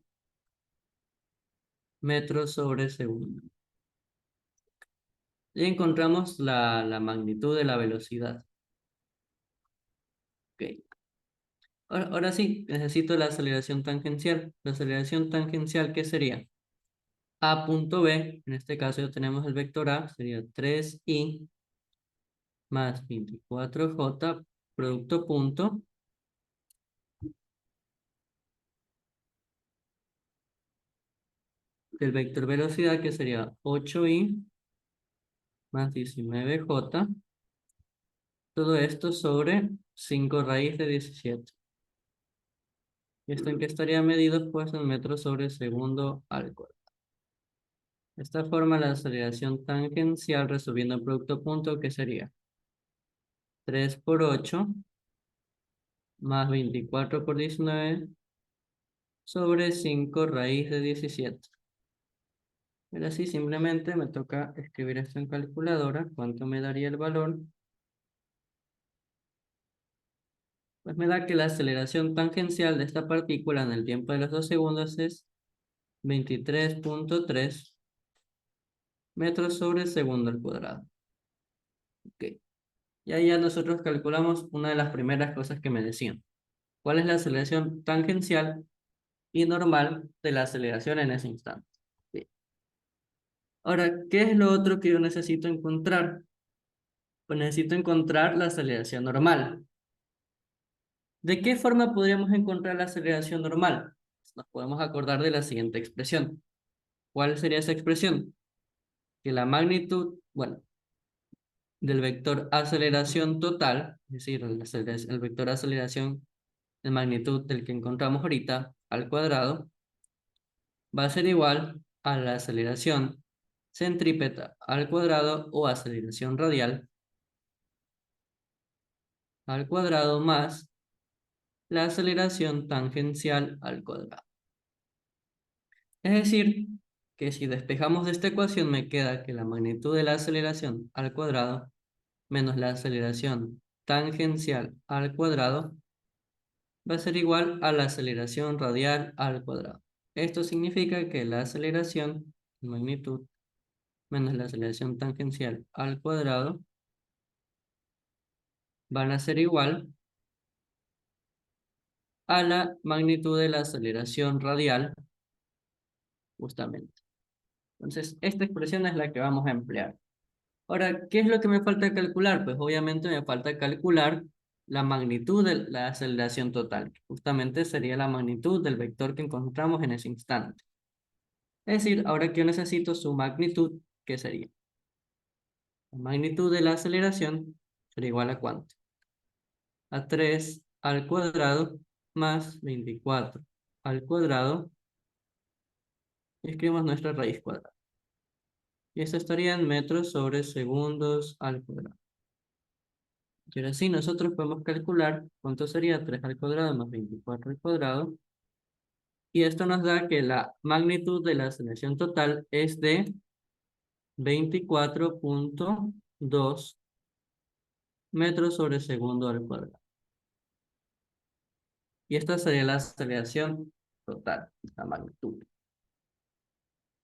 metros sobre segundo. Y encontramos la magnitud de la velocidad. Ok. Ahora sí, necesito la aceleración tangencial. La aceleración tangencial, ¿qué sería? A punto B, en este caso ya tenemos el vector A, sería 3i más 24j, producto punto, del vector velocidad, que sería 8i más 19j, todo esto sobre 5 raíz de 17. ¿Y esto en qué estaría medido? Pues en metros sobre segundo al cuadrado. De esta forma, la aceleración tangencial resolviendo el producto punto, que sería 3 por 8 más 24 por 19 sobre 5 raíz de 17. Pero así simplemente me toca escribir esto en calculadora. ¿Cuánto me daría el valor? Pues me da que la aceleración tangencial de esta partícula en el tiempo de los 2 segundos es 23,3 metros sobre segundo al cuadrado. Ok. Y ahí ya nosotros calculamos una de las primeras cosas que me decían. ¿Cuál es la aceleración tangencial y normal de la aceleración en ese instante? Bien. Ahora, ¿qué es lo otro que yo necesito encontrar? Pues necesito encontrar la aceleración normal. ¿De qué forma podríamos encontrar la aceleración normal? Nos podemos acordar de la siguiente expresión. ¿Cuál sería esa expresión? Que la magnitud, bueno, del vector aceleración total, es decir, el vector aceleración de magnitud del que encontramos ahorita al cuadrado, va a ser igual a la aceleración centrípeta al cuadrado o aceleración radial al cuadrado más la aceleración tangencial al cuadrado. Es decir, que si despejamos de esta ecuación me queda que la magnitud de la aceleración al cuadrado menos la aceleración tangencial al cuadrado va a ser igual a la aceleración radial al cuadrado. Esto significa que la aceleración, magnitud, menos la aceleración tangencial al cuadrado, van a ser igual a la magnitud de la aceleración radial, justamente. Entonces, esta expresión es la que vamos a emplear. Ahora, ¿qué es lo que me falta calcular? Pues obviamente me falta calcular la magnitud de la aceleración total, que justamente sería la magnitud del vector que encontramos en ese instante. Es decir, ahora que yo necesito su magnitud, ¿qué sería? La magnitud de la aceleración sería igual a ¿cuánto? A 3 al cuadrado más 24 al cuadrado. Y escribimos nuestra raíz cuadrada. Y esto estaría en metros sobre segundos al cuadrado. Y ahora sí, nosotros podemos calcular cuánto sería 3 al cuadrado más 24 al cuadrado. Y esto nos da que la magnitud de la aceleración total es de 24,2 metros sobre segundo al cuadrado. Y esta sería la aceleración total, la magnitud.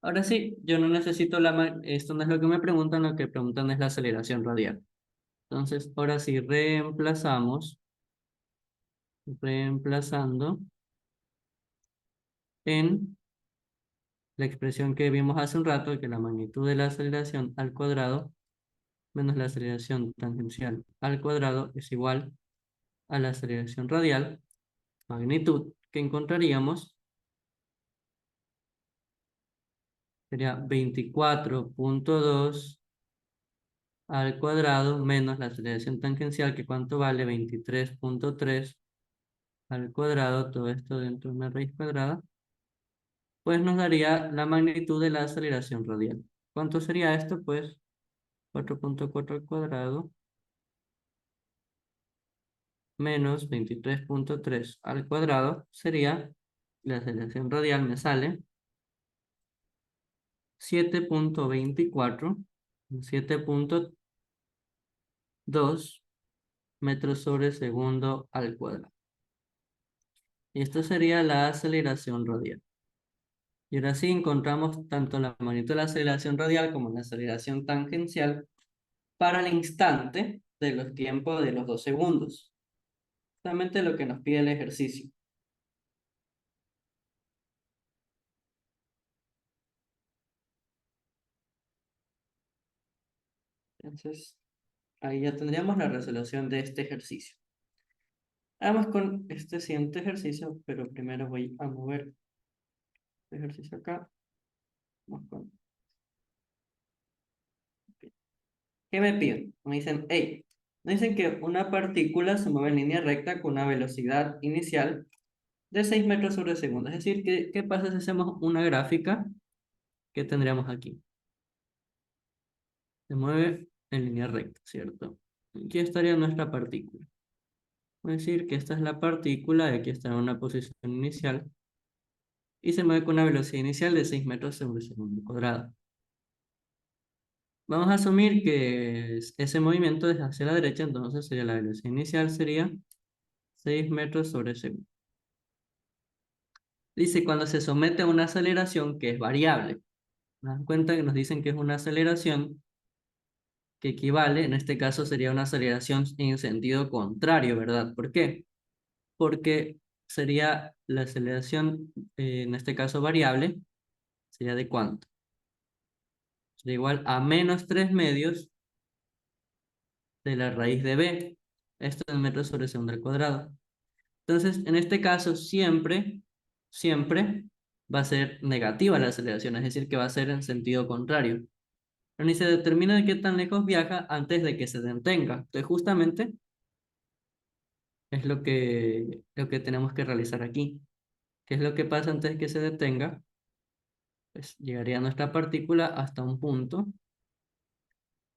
Ahora sí, yo no necesito esto no es lo que me preguntan, lo que preguntan es la aceleración radial. Entonces, ahora sí, reemplazando en la expresión que vimos hace un rato, que la magnitud de la aceleración al cuadrado menos la aceleración tangencial al cuadrado es igual a la aceleración radial, magnitud que encontraríamos sería 24,2 al cuadrado menos la aceleración tangencial, que cuánto vale 23,3 al cuadrado, todo esto dentro de una raíz cuadrada, pues nos daría la magnitud de la aceleración radial. ¿Cuánto sería esto? Pues 4,4 al cuadrado menos 23,3 al cuadrado sería, la aceleración radial me sale 7,24, 7,2 metros sobre segundo al cuadrado. Y esto sería la aceleración radial. Y ahora sí encontramos tanto la magnitud de la aceleración radial como la aceleración tangencial para el instante de los tiempos de los 2 segundos. Justamente lo que nos pide el ejercicio. Entonces, ahí ya tendríamos la resolución de este ejercicio. Vamos con este siguiente ejercicio, pero primero voy a mover este ejercicio acá. Vamos con... ¿Qué me piden? Me dicen, hey, me dicen que una partícula se mueve en línea recta con una velocidad inicial de 6 metros sobre segundo. Es decir, ¿qué pasa si hacemos una gráfica que tendríamos aquí? Se mueve en línea recta, ¿cierto? Aquí estaría nuestra partícula. Voy a decir que esta es la partícula, y aquí está en una posición inicial, y se mueve con una velocidad inicial de 6 metros sobre segundo cuadrado. Vamos a asumir que ese movimiento es hacia la derecha, entonces sería la velocidad inicial sería 6 metros sobre segundo. Dice cuando se somete a una aceleración que es variable. ¿Nos dan cuenta que nos dicen que es una aceleración que equivale, en este caso sería una aceleración en sentido contrario, ¿verdad? ¿Por qué? Porque sería la aceleración, en este caso variable, sería de ¿cuánto? Sería igual a menos 3 medios de la raíz de b. Esto es metros sobre segundo al cuadrado. Entonces, en este caso, siempre va a ser negativa la aceleración, es decir, que va a ser en sentido contrario. Pero ni se determina de qué tan lejos viaja antes de que se detenga. Entonces, justamente es lo que tenemos que realizar aquí. ¿Qué es lo que pasa antes de que se detenga? Pues llegaría nuestra partícula hasta un punto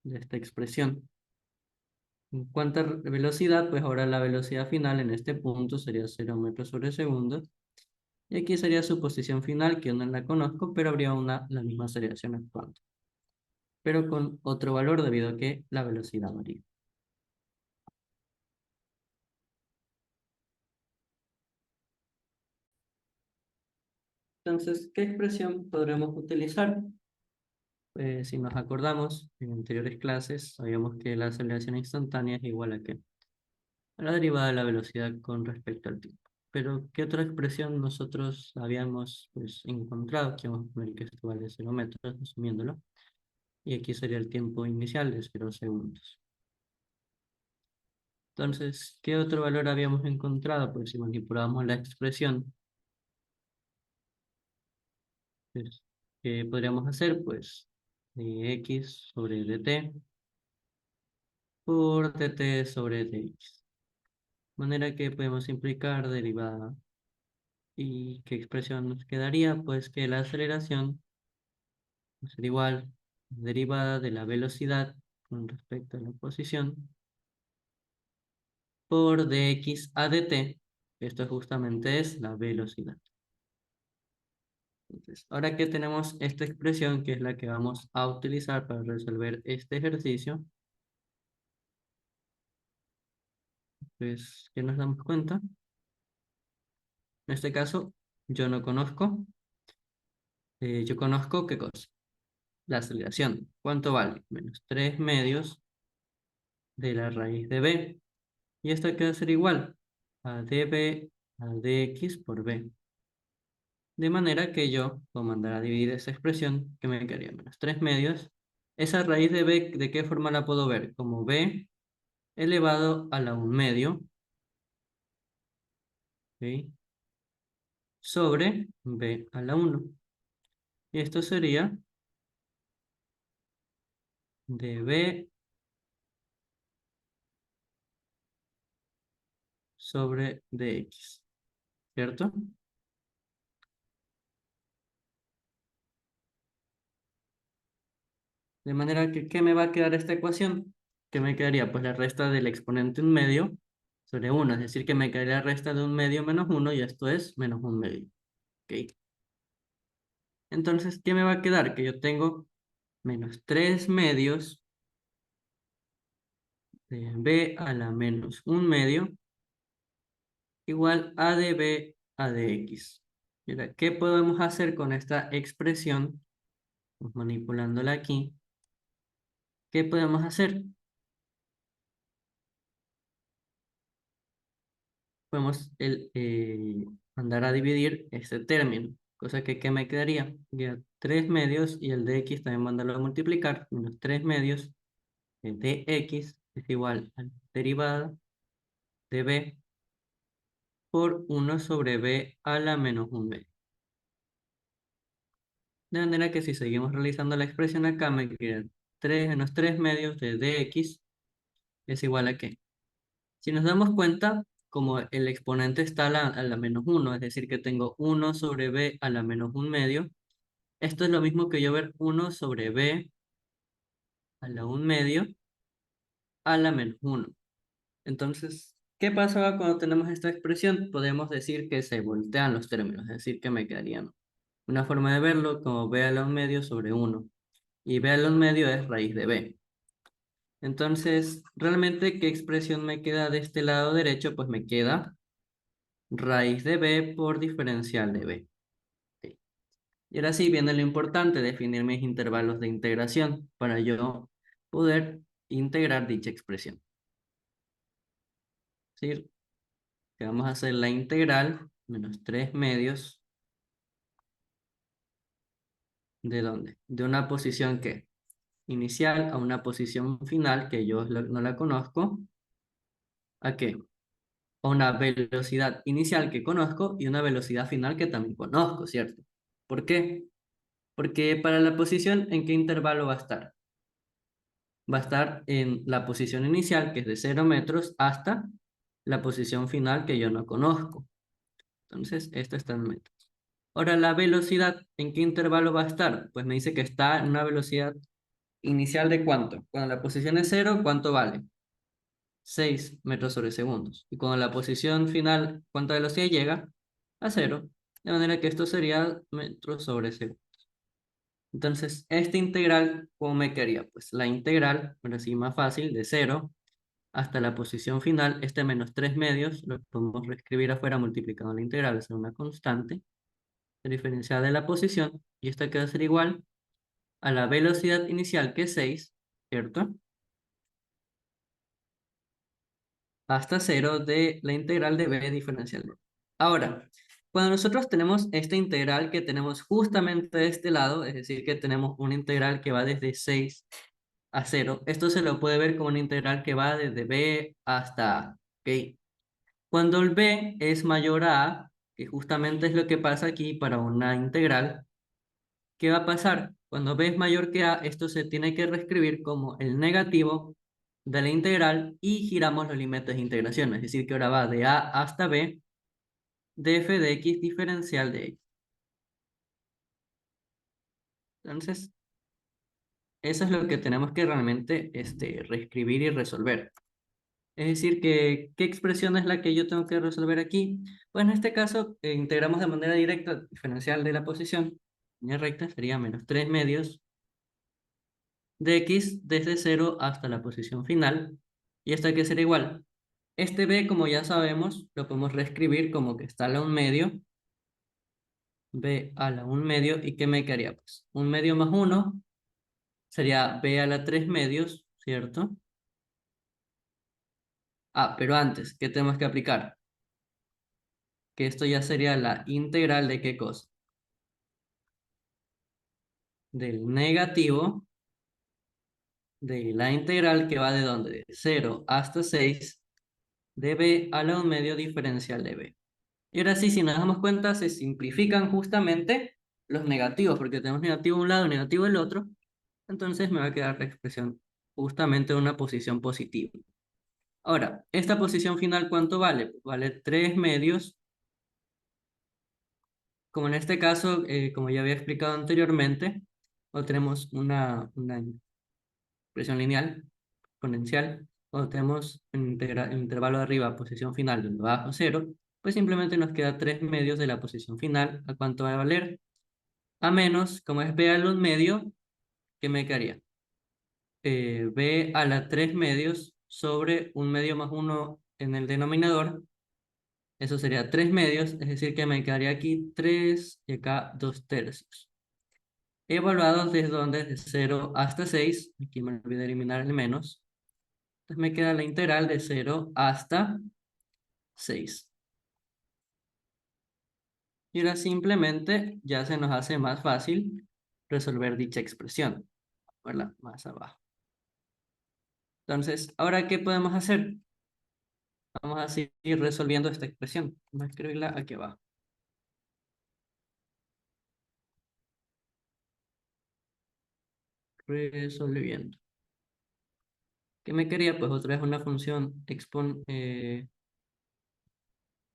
de esta expresión. En cuanto a velocidad, pues ahora la velocidad final en este punto sería 0 metros sobre segundo. Y aquí sería su posición final, que yo no la conozco, pero habría la misma aceleración actuando. Pero con otro valor debido a que la velocidad varía. Entonces, ¿qué expresión podremos utilizar? Si nos acordamos, en anteriores clases sabíamos que la aceleración instantánea es igual a ¿qué? A la derivada de la velocidad con respecto al tiempo. Pero, ¿qué otra expresión nosotros habíamos pues, encontrado? Que vamos a ver que esto vale 0 metros, asumiéndolo. Y aquí sería el tiempo inicial de 0 segundos. Entonces, ¿qué otro valor habíamos encontrado? Pues si manipulábamos la expresión, pues, ¿qué podríamos hacer? Pues x sobre dt por dt sobre dx. De manera que podemos implicar derivada. ¿Y qué expresión nos quedaría? Pues que la aceleración va a ser igual a derivada de la velocidad con respecto a la posición por dx a dt. Esto justamente es la velocidad. Entonces, ahora que tenemos esta expresión, que es la que vamos a utilizar para resolver este ejercicio, pues, ¿qué nos damos cuenta? En este caso, yo no conozco, yo conozco ¿qué cosa? La aceleración. ¿Cuánto vale? Menos 3 medios de la raíz de b. Y esto queda ser igual a db a dx por b. De manera que yo puedo mandar a dividir esa expresión, que me quedaría menos 3 medios. Esa raíz de b, ¿de qué forma la puedo ver? Como b elevado a la 1 medio, ¿ok? Sobre b a la 1. Y esto sería de b sobre dx, ¿cierto? De manera que, ¿qué me va a quedar esta ecuación? ¿Qué me quedaría? Pues la resta del exponente 1 medio sobre 1, es decir, que me quedaría la resta de 1 medio menos 1, y esto es menos 1 medio, ¿ok? Entonces, ¿qué me va a quedar? Que yo tengo menos 3 medios de b a la menos 1 medio igual a de b a de x. Y ahora, ¿qué podemos hacer con esta expresión? Pues manipulándola aquí, ¿qué podemos hacer? Podemos mandar a dividir este término, cosa que ¿qué me quedaría? Ya 3 medios, y el de x también mandarlo a multiplicar, menos 3 medios de x es igual a la derivada de b por 1 sobre b a la menos 1 medio. De manera que si seguimos realizando la expresión acá, me quedan 3 menos 3 medios de dx es igual a ¿qué? Si nos damos cuenta, como el exponente está a la menos 1, es decir, que tengo 1 sobre b a la menos 1 medio, esto es lo mismo que yo ver 1 sobre b a la 1 medio a la menos 1. Entonces, ¿qué pasa cuando tenemos esta expresión? Podemos decir que se voltean los términos, es decir, que me quedarían una forma de verlo como b a la 1 medio sobre 1. Y b a la 1 medio es raíz de b. Entonces, realmente, ¿qué expresión me queda de este lado derecho? Pues me queda raíz de b por diferencial de b. Ok. Y ahora sí viene lo importante, definir mis intervalos de integración para yo poder integrar dicha expresión. Es decir, que vamos a hacer la integral menos 3 medios. ¿De dónde? De una posición que inicial a una posición final que yo no la conozco. ¿A qué? A una velocidad inicial que conozco y una velocidad final que también conozco, ¿cierto? ¿Por qué? Porque para la posición, ¿en qué intervalo va a estar? Va a estar en la posición inicial, que es de 0 metros, hasta la posición final que yo no conozco. Entonces, esto está en metros. Ahora, la velocidad, ¿en qué intervalo va a estar? Pues me dice que está en una velocidad inicial de ¿cuánto? Cuando la posición es 0, ¿cuánto vale? 6 metros sobre segundos. Y cuando la posición final, ¿cuánta velocidad llega? A 0. De manera que esto sería metros sobre segundos. Entonces, esta integral, ¿cómo me quedaría? Pues la integral, ahora sí más fácil, de 0 hasta la posición final, este menos 3 medios, lo podemos reescribir afuera multiplicando la integral, es una constante. el diferencial de la posición, y esto que va a ser igual a la velocidad inicial, que es 6, ¿cierto? Hasta cero de la integral de b diferencial b. Ahora, cuando nosotros tenemos esta integral que tenemos justamente de este lado, es decir, que tenemos una integral que va desde 6 a cero, esto se lo puede ver como una integral que va desde b hasta a, ¿ok? Cuando el b es mayor a, que justamente es lo que pasa aquí para una integral, ¿qué va a pasar? Cuando b es mayor que a, esto se tiene que reescribir como el negativo de la integral y giramos los límites de integración. Es decir, que ahora va de a hasta b de f de x diferencial de x. Entonces, eso es lo que tenemos que realmente reescribir y resolver. Es decir, que, ¿qué expresión es la que yo tengo que resolver aquí? Pues en este caso, integramos de manera directa el diferencial de la posición. Línea recta sería menos 3 medios de x desde 0 hasta la posición final. Y esto hay que ser igual. Este b, como ya sabemos, lo podemos reescribir como que está a la 1 medio. B a la 1 medio. ¿Y qué me quedaría? Pues 1 medio más 1 sería b a la 3 medios, ¿cierto? Ah, pero antes, ¿qué tenemos que aplicar? Que esto ya sería la integral de ¿qué cosa? Del negativo de la integral que va de dónde? De 0 hasta 6 de b a la 1 medio diferencial de b. Y ahora sí, si nos damos cuenta, se simplifican justamente los negativos, porque tenemos negativo de un lado y negativo del otro. Entonces me va a quedar la expresión justamente de una posición positiva. Ahora, esta posición final, ¿cuánto vale? Pues vale 3 medios. Como en este caso, como ya había explicado anteriormente, obtenemos una expresión lineal, exponencial. Cuando tenemos el intervalo de arriba, posición final, donde abajo 0, pues simplemente nos queda 3 medios de la posición final. ¿A cuánto va a valer? A menos, como es b al 1 medio, ¿qué me quedaría? B a la 3 medios sobre 1 medio más 1 en el denominador. Eso sería 3 medios, es decir, que me quedaría aquí 3 y acá 2 tercios. Evaluados desde donde, de 0 hasta 6, aquí me olvidé eliminar el menos. Entonces me queda la integral de 0 hasta 6. Y ahora simplemente ya se nos hace más fácil resolver dicha expresión, ¿verdad? Más abajo. Entonces, ¿ahora qué podemos hacer? Vamos a seguir resolviendo esta expresión. Vamos a escribirla aquí abajo. Resolviendo. ¿Qué me quería? Pues otra vez una función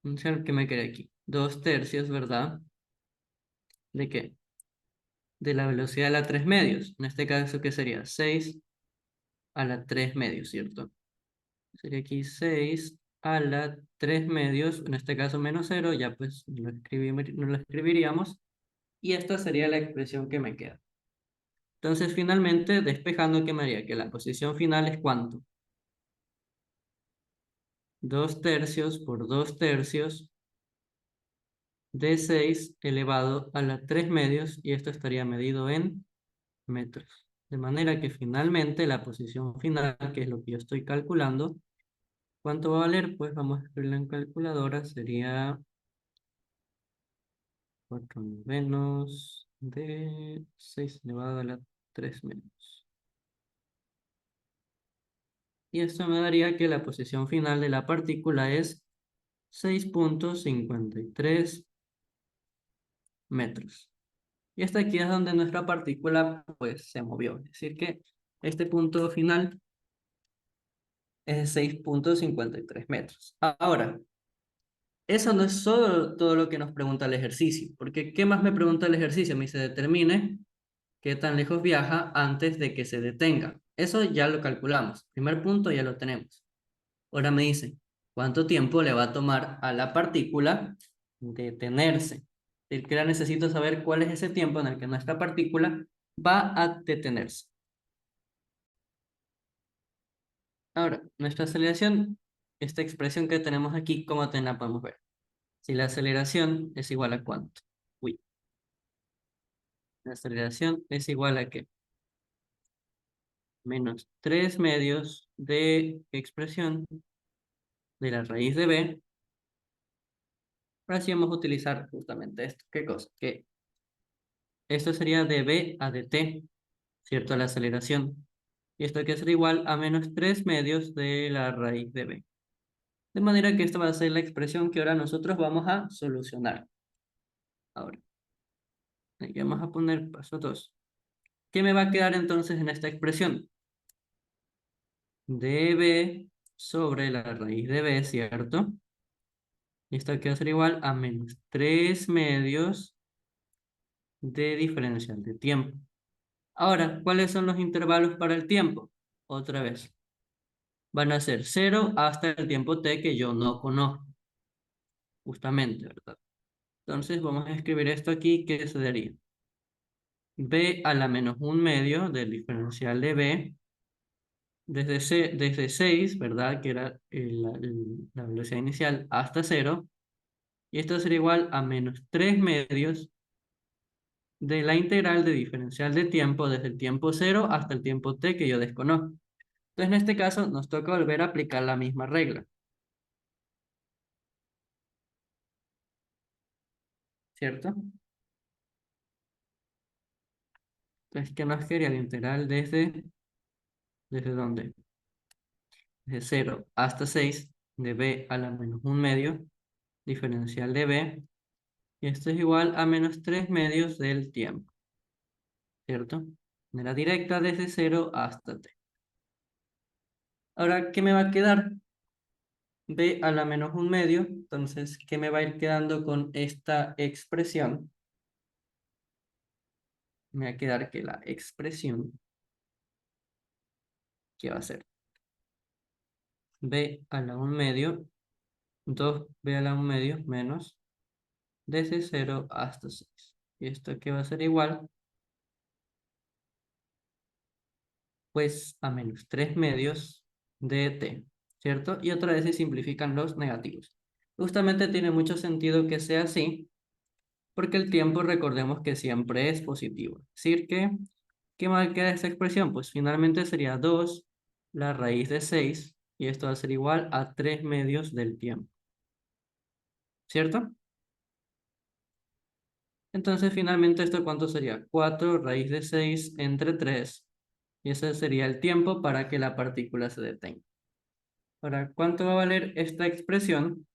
función que me quería aquí. 2 tercios, ¿verdad? ¿De qué? De la velocidad a la 3 medios. En este caso, ¿qué sería? 6 a la 3 medios, ¿cierto? Sería aquí 6 a la 3 medios, en este caso menos 0, ya pues no lo escribiríamos. Y esta sería la expresión que me queda. Entonces, finalmente, despejando, ¿qué me haría? Que la posición final es ¿cuánto? 2 tercios por 2 tercios de 6 elevado a la 3 medios, y esto estaría medido en metros. De manera que finalmente la posición final, que es lo que yo estoy calculando, ¿cuánto va a valer? Pues vamos a escribirlo en calculadora, sería 4 menos de 6 elevado a la 3 medios. Y esto me daría que la posición final de la partícula es 6,53 metros. Y hasta aquí es donde nuestra partícula pues se movió. Es decir que este punto final es 6,53 metros. Ahora, eso no es solo todo lo que nos pregunta el ejercicio, porque ¿qué más me pregunta el ejercicio? Me dice determine qué tan lejos viaja antes de que se detenga. Eso ya lo calculamos. Primer punto ya lo tenemos. Ahora me dice, ¿cuánto tiempo le va a tomar a la partícula detenerse? Es decir, que ahora necesito saber cuál es ese tiempo en el que nuestra partícula va a detenerse. Ahora, nuestra aceleración, esta expresión que tenemos aquí, ¿cómo te la podemos ver? Si la aceleración es igual a ¿cuánto? Uy. La aceleración es igual a ¿qué? Menos 3 medios de expresión de la raíz de b. Ahora sí vamos a utilizar justamente esto. ¿Qué cosa? Que esto sería de b a dt, ¿cierto? La aceleración. Y esto hay que ser igual a menos 3 medios de la raíz de b. De manera que esta va a ser la expresión que ahora nosotros vamos a solucionar. Ahora, aquí vamos a poner paso 2. ¿Qué me va a quedar entonces en esta expresión? Db sobre la raíz de b, ¿cierto? Y esto aquí va a ser igual a menos 3 medios de diferencial de tiempo. Ahora, ¿cuáles son los intervalos para el tiempo? Otra vez. Van a ser 0 hasta el tiempo t que yo no conozco. Justamente, ¿verdad? Entonces vamos a escribir esto aquí, que se daría b a la menos 1 medio del diferencial de b desde 6, ¿verdad? Que era la velocidad inicial, hasta 0. Y esto sería igual a menos 3 medios de la integral de diferencial de tiempo desde el tiempo 0 hasta el tiempo t que yo desconozco. Entonces, en este caso, nos toca volver a aplicar la misma regla, ¿cierto? Entonces, ¿qué nos quería? La integral ¿desde dónde? Desde 0 hasta 6 de b a la menos 1 medio, diferencial de b, y esto es igual a menos 3 medios del tiempo, ¿cierto? De manera directa desde 0 hasta t. Ahora, ¿qué me va a quedar? B a la menos 1 medio. Entonces, ¿qué me va a ir quedando con esta expresión? Me va a quedar que la expresión, ¿qué va a ser? B a la 1 medio, 2b a la 1 medio menos desde 0 hasta 6. ¿Y esto qué va a ser igual? Pues a menos 3 medios de t, ¿cierto? Y otra vez se simplifican los negativos. Justamente tiene mucho sentido que sea así, porque el tiempo recordemos que siempre es positivo. Es decir que, ¿qué mal queda esta expresión? Pues finalmente sería 2 la raíz de 6, y esto va a ser igual a 3 medios del tiempo, ¿cierto? Entonces finalmente esto ¿cuánto sería? 4 raíz de 6 entre 3, y ese sería el tiempo para que la partícula se detenga. Ahora, ¿cuánto va a valer esta expresión?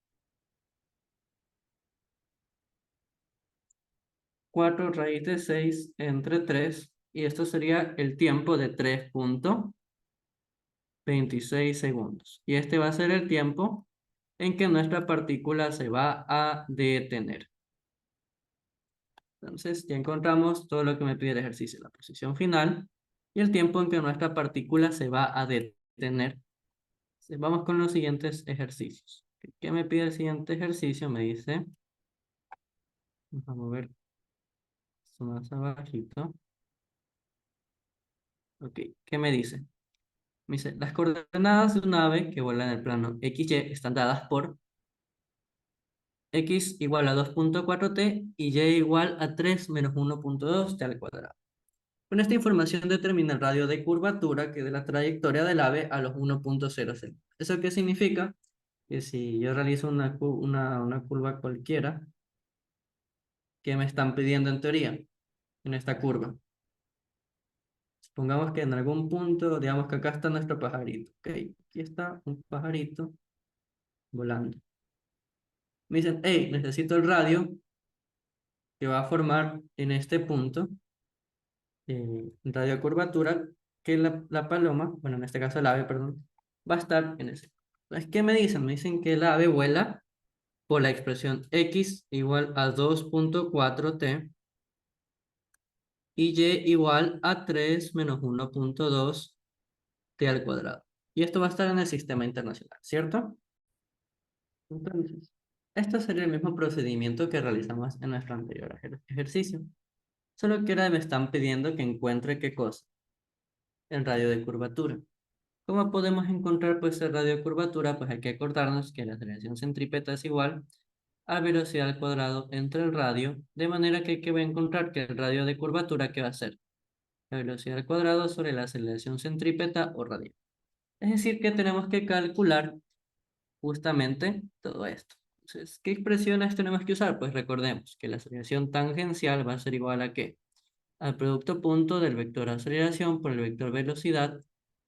4 raíz de 6 entre 3, y esto sería el tiempo de 3,26 segundos. Y este va a ser el tiempo en que nuestra partícula se va a detener. Entonces, ya encontramos todo lo que me pide el ejercicio, la posición final y el tiempo en que nuestra partícula se va a detener. Entonces, vamos con los siguientes ejercicios. ¿Qué me pide el siguiente ejercicio? Me dice, vamos a ver esto más abajito. Ok, ¿qué me dice? Me dice, las coordenadas de un ave que vuela en el plano XY están dadas por x igual a 2,4t y y igual a 3 menos 1,2t al cuadrado. Con esta información determina el radio de curvatura que de la trayectoria del ave a los 1,00. ¿Eso qué significa? Que si yo realizo una curva cualquiera, ¿qué me están pidiendo en teoría en esta curva? Supongamos que en algún punto, digamos que acá está nuestro pajarito. Ok, aquí está un pajarito volando. Me dicen, hey, necesito el radio que va a formar en este punto, radio de curvatura, que la paloma, bueno, en este caso el ave, perdón, va a estar en ese. Entonces, ¿qué me dicen? Me dicen que el ave vuela por la expresión x igual a 2,4t y y igual a 3 menos 1,2t al cuadrado. Y esto va a estar en el sistema internacional, ¿cierto? Entonces, esto sería el mismo procedimiento que realizamos en nuestro anterior ejercicio. Solo que ahora me están pidiendo que encuentre qué cosa, el radio de curvatura. ¿Cómo podemos encontrar pues el radio de curvatura? Pues hay que acordarnos que la aceleración centrípeta es igual a velocidad al cuadrado entre el radio, de manera que voy a encontrar que el radio de curvatura, ¿qué va a ser? La velocidad al cuadrado sobre la aceleración centrípeta o radial. Es decir, que tenemos que calcular justamente todo esto. Entonces, ¿qué expresiones tenemos que usar? Pues recordemos que la aceleración tangencial va a ser igual a ¿qué? Al producto punto del vector aceleración por el vector velocidad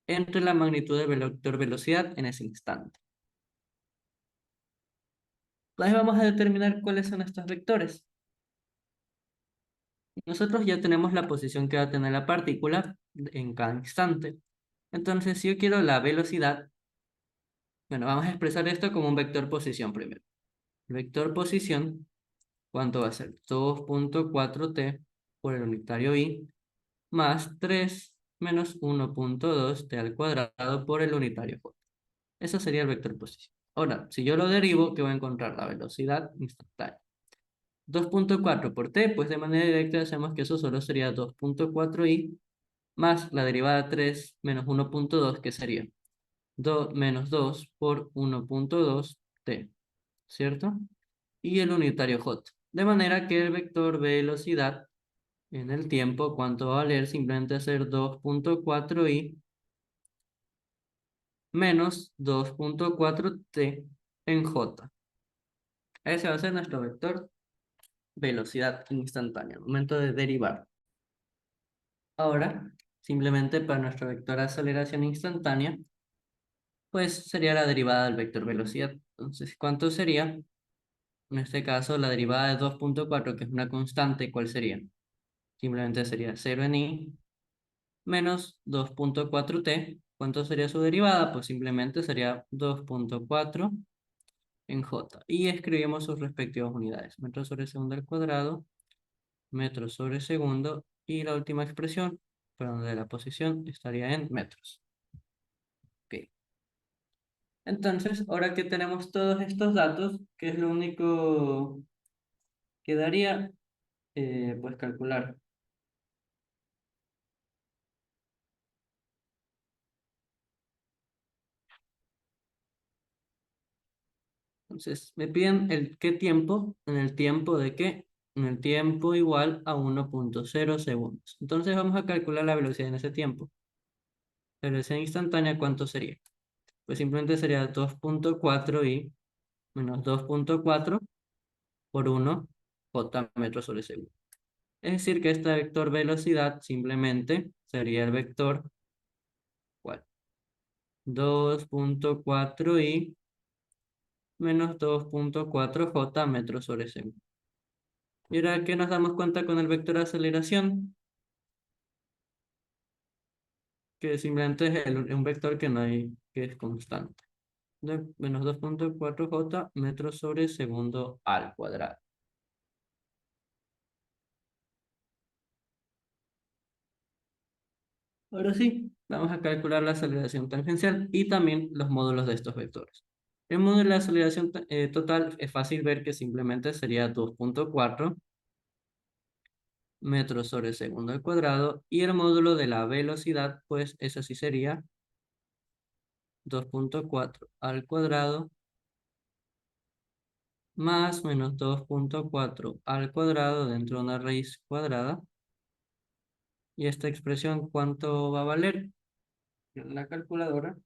entre la magnitud del vector velocidad en ese instante. Entonces vamos a determinar cuáles son estos vectores. Nosotros ya tenemos la posición que va a tener la partícula en cada instante. Entonces, si yo quiero la velocidad, bueno, vamos a expresar esto como un vector posición primero. El vector posición, ¿cuánto va a ser? 2.4t por el unitario i más 3 menos 1.2t al cuadrado por el unitario j. Eso sería el vector posición. Ahora, si yo lo derivo, ¿qué voy a encontrar? La velocidad instantánea. 2.4 por t, pues de manera directa hacemos que eso solo sería 2.4i más la derivada 3 menos 1.2, que sería 2 menos 2 por 1.2t, ¿cierto? Y el unitario j. De manera que el vector velocidad en el tiempo, ¿cuánto va a valer? Simplemente ser 2.4i menos 2.4t en j. Ese va a ser nuestro vector velocidad instantánea, al momento de derivar. Ahora, simplemente para nuestro vector aceleración instantánea, pues sería la derivada del vector velocidad. Entonces, ¿cuánto sería? En este caso, la derivada de 2.4, que es una constante, ¿cuál sería? Simplemente sería 0 en i menos 2.4t. ¿Cuánto sería su derivada? Pues simplemente sería 2.4 en j. Y escribimos sus respectivas unidades. Metros sobre segundo al cuadrado, metros sobre segundo, y la última expresión, perdón, de la posición, estaría en metros. Ok. Entonces, ahora que tenemos todos estos datos, ¿qué es lo único que daría? Pues calcular. Entonces, me piden el qué tiempo, en el tiempo de qué, en el tiempo igual a 1.0 segundos. Entonces, vamos a calcular la velocidad en ese tiempo. La velocidad instantánea, ¿cuánto sería? Pues simplemente sería 2.4i menos 2.4 por 1 j metros sobre segundo. Es decir, que este vector velocidad simplemente sería el vector, ¿cuál? 2.4i menos 2.4 j metros sobre segundo. Y ahora que nos damos cuenta con el vector de aceleración, que simplemente es un vector que no hay, que es constante. Menos 2.4 j metros sobre segundo al cuadrado. Ahora sí, vamos a calcular la aceleración tangencial y también los módulos de estos vectores. El módulo de la aceleración total es fácil ver que simplemente sería 2.4 metros sobre segundo al cuadrado, y el módulo de la velocidad, pues eso sí sería 2.4 al cuadrado más menos 2.4 al cuadrado dentro de una raíz cuadrada. Y esta expresión, ¿cuánto va a valer? En la calculadora,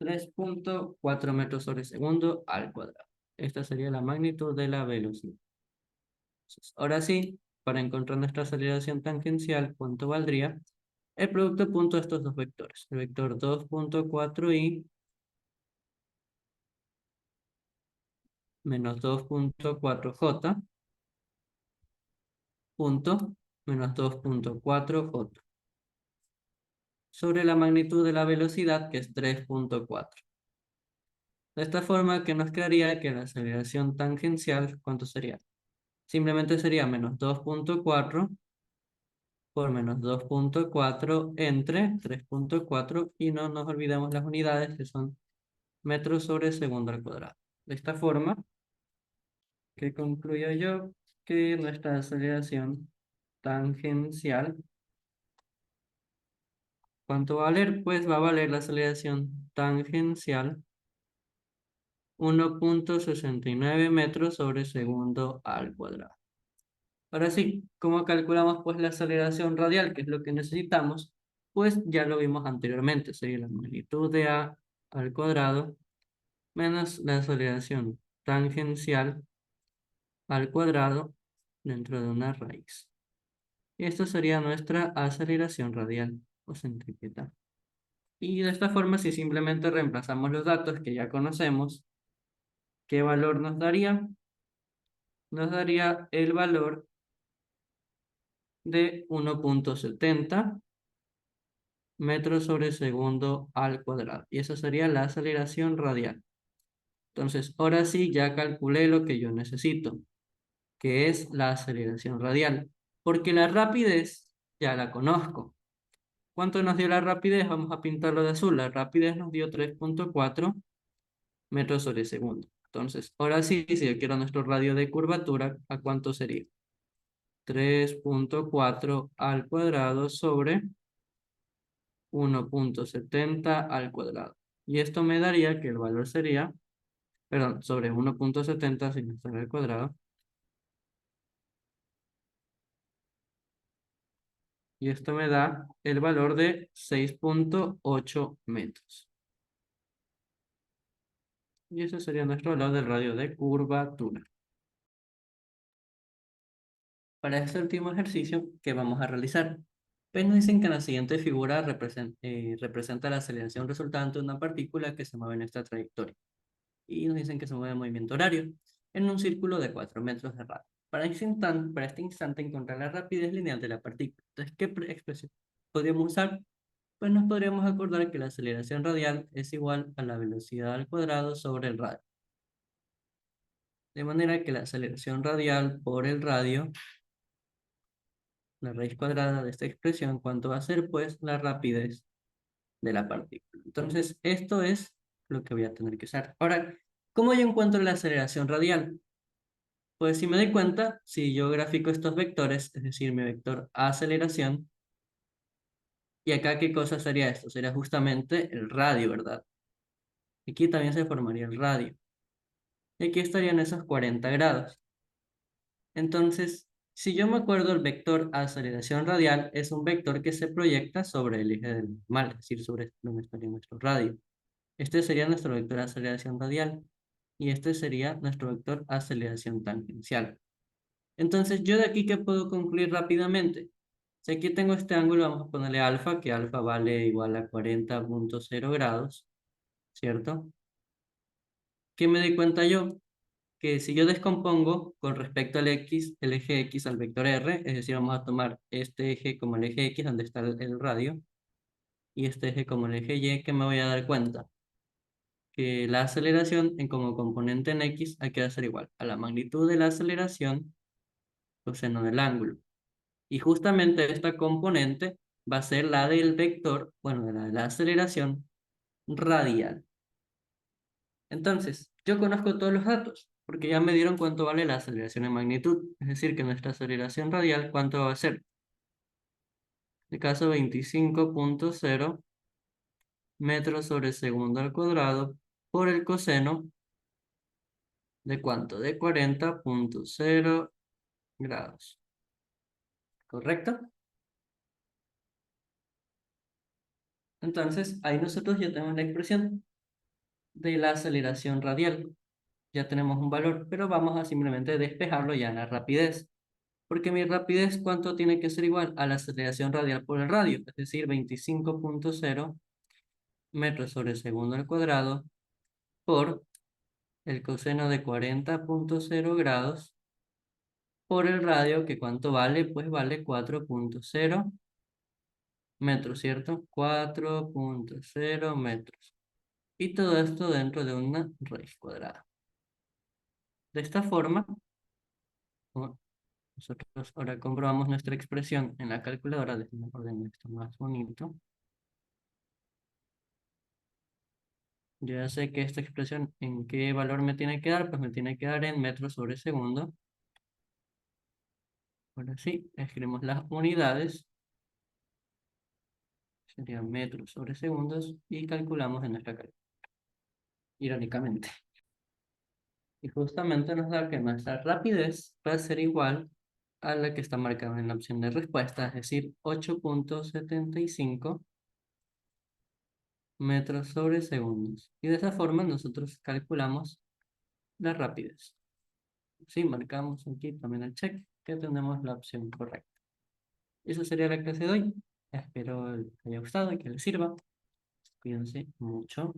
3.4 metros sobre segundo al cuadrado. Esta sería la magnitud de la velocidad. Entonces, ahora sí, para encontrar nuestra aceleración tangencial, ¿cuánto valdría? El producto punto de estos dos vectores. El vector 2.4i menos 2.4j punto menos 2.4j sobre la magnitud de la velocidad, que es 3.4. De esta forma, que nos quedaría que la aceleración tangencial, ¿cuánto sería? Simplemente sería menos 2.4 por menos 2.4 entre 3.4, y no nos olvidemos las unidades, que son metros sobre segundo al cuadrado. De esta forma, que concluyo yo que nuestra aceleración tangencial ¿Cuánto va a valer? Pues va a valer la aceleración tangencial 1,69 metros sobre segundo al cuadrado. Ahora sí, ¿cómo calculamos pues la aceleración radial, que es lo que necesitamos? Pues ya lo vimos anteriormente, sería la magnitud de a al cuadrado menos la aceleración tangencial al cuadrado dentro de una raíz. Y esto sería nuestra aceleración radial o centrípeta. Y de esta forma, si simplemente reemplazamos los datos que ya conocemos, ¿qué valor nos daría? Nos daría el valor de 1,70 metros sobre segundo al cuadrado. Y esa sería la aceleración radial. Entonces, ahora sí, ya calculé lo que yo necesito, que es la aceleración radial. Porque la rapidez ya la conozco. ¿Cuánto nos dio la rapidez? Vamos a pintarlo de azul. La rapidez nos dio 3,4 metros sobre segundo. Entonces, ahora sí, si yo quiero nuestro radio de curvatura, ¿a cuánto sería? 3,4 al cuadrado sobre 1,70 al cuadrado. Y esto me daría que el valor sería, perdón, sobre 1,70 sin estar al cuadrado. Y esto me da el valor de 6,8 metros. Y ese sería nuestro valor del radio de curvatura. Para este último ejercicio que vamos a realizar, pues nos dicen que en la siguiente figura representa la aceleración resultante de una partícula que se mueve en esta trayectoria. Y nos dicen que se mueve en movimiento horario en un círculo de 4 metros de radio. Para este instante encontrar la rapidez lineal de la partícula. Entonces, ¿qué expresión podríamos usar? Pues nos podríamos acordar que la aceleración radial es igual a la velocidad al cuadrado sobre el radio. De manera que la aceleración radial por el radio, la raíz cuadrada de esta expresión, ¿cuánto va a ser? Pues la rapidez de la partícula. Entonces, esto es lo que voy a tener que usar. Ahora, ¿cómo yo encuentro la aceleración radial? Pues si me doy cuenta, si yo grafico estos vectores, es decir, mi vector aceleración, y acá, ¿qué cosa sería esto? Sería justamente el radio, ¿verdad? Aquí también se formaría el radio. Y aquí estarían esos 40 grados. Entonces, si yo me acuerdo, el vector aceleración radial es un vector que se proyecta sobre el eje del normal, es decir, sobre donde estaría nuestro radio. Este sería nuestro vector aceleración radial y este sería nuestro vector aceleración tangencial. Entonces, ¿yo de aquí qué puedo concluir rápidamente? Si aquí tengo este ángulo, vamos a ponerle alfa, que alfa vale igual a 40,0 grados, ¿cierto? ¿Qué me di cuenta yo? Que si yo descompongo con respecto al X, el eje X al vector R, es decir, vamos a tomar este eje como el eje X, donde está el radio, y este eje como el eje Y, que me voy a dar cuenta que la aceleración en como componente en X hay que ser igual a la magnitud de la aceleración coseno del ángulo. Y justamente esta componente va a ser la del vector, bueno, de la aceleración radial. Entonces, yo conozco todos los datos, porque ya me dieron cuánto vale la aceleración en magnitud. Es decir, que nuestra aceleración radial, ¿cuánto va a ser? En el caso 25,0 metros sobre segundo al cuadrado por el coseno de ¿cuánto? De 40,0 grados. ¿Correcto? Entonces, ahí nosotros ya tenemos la expresión de la aceleración radial. Ya tenemos un valor, pero vamos a simplemente despejarlo ya en la rapidez. Porque mi rapidez, ¿cuánto tiene que ser igual? A la aceleración radial por el radio, es decir, 25,0 metros sobre segundo al cuadrado por el coseno de 40,0 grados por el radio, que ¿cuánto vale? Pues vale 4,0 metros, ¿cierto? 4,0 metros. Y todo esto dentro de una raíz cuadrada. De esta forma, ¿no? Nosotros ahora comprobamos nuestra expresión en la calculadora. Déjenme ordenar esto más bonito. Yo ya sé que esta expresión, ¿en qué valor me tiene que dar? Pues me tiene que dar en metros sobre segundo. Ahora sí, escribimos las unidades. serían metros sobre segundos, y calculamos en nuestra calculadora, irónicamente. Y justamente nos da que nuestra rapidez va a ser igual a la que está marcada en la opción de respuesta, es decir, 8,75 metros sobre segundos. Y de esa forma nosotros calculamos la rapidez. Sí, marcamos aquí también el check, que tenemos la opción correcta. Eso sería la clase de hoy. Espero que les haya gustado y que les sirva. Cuídense mucho.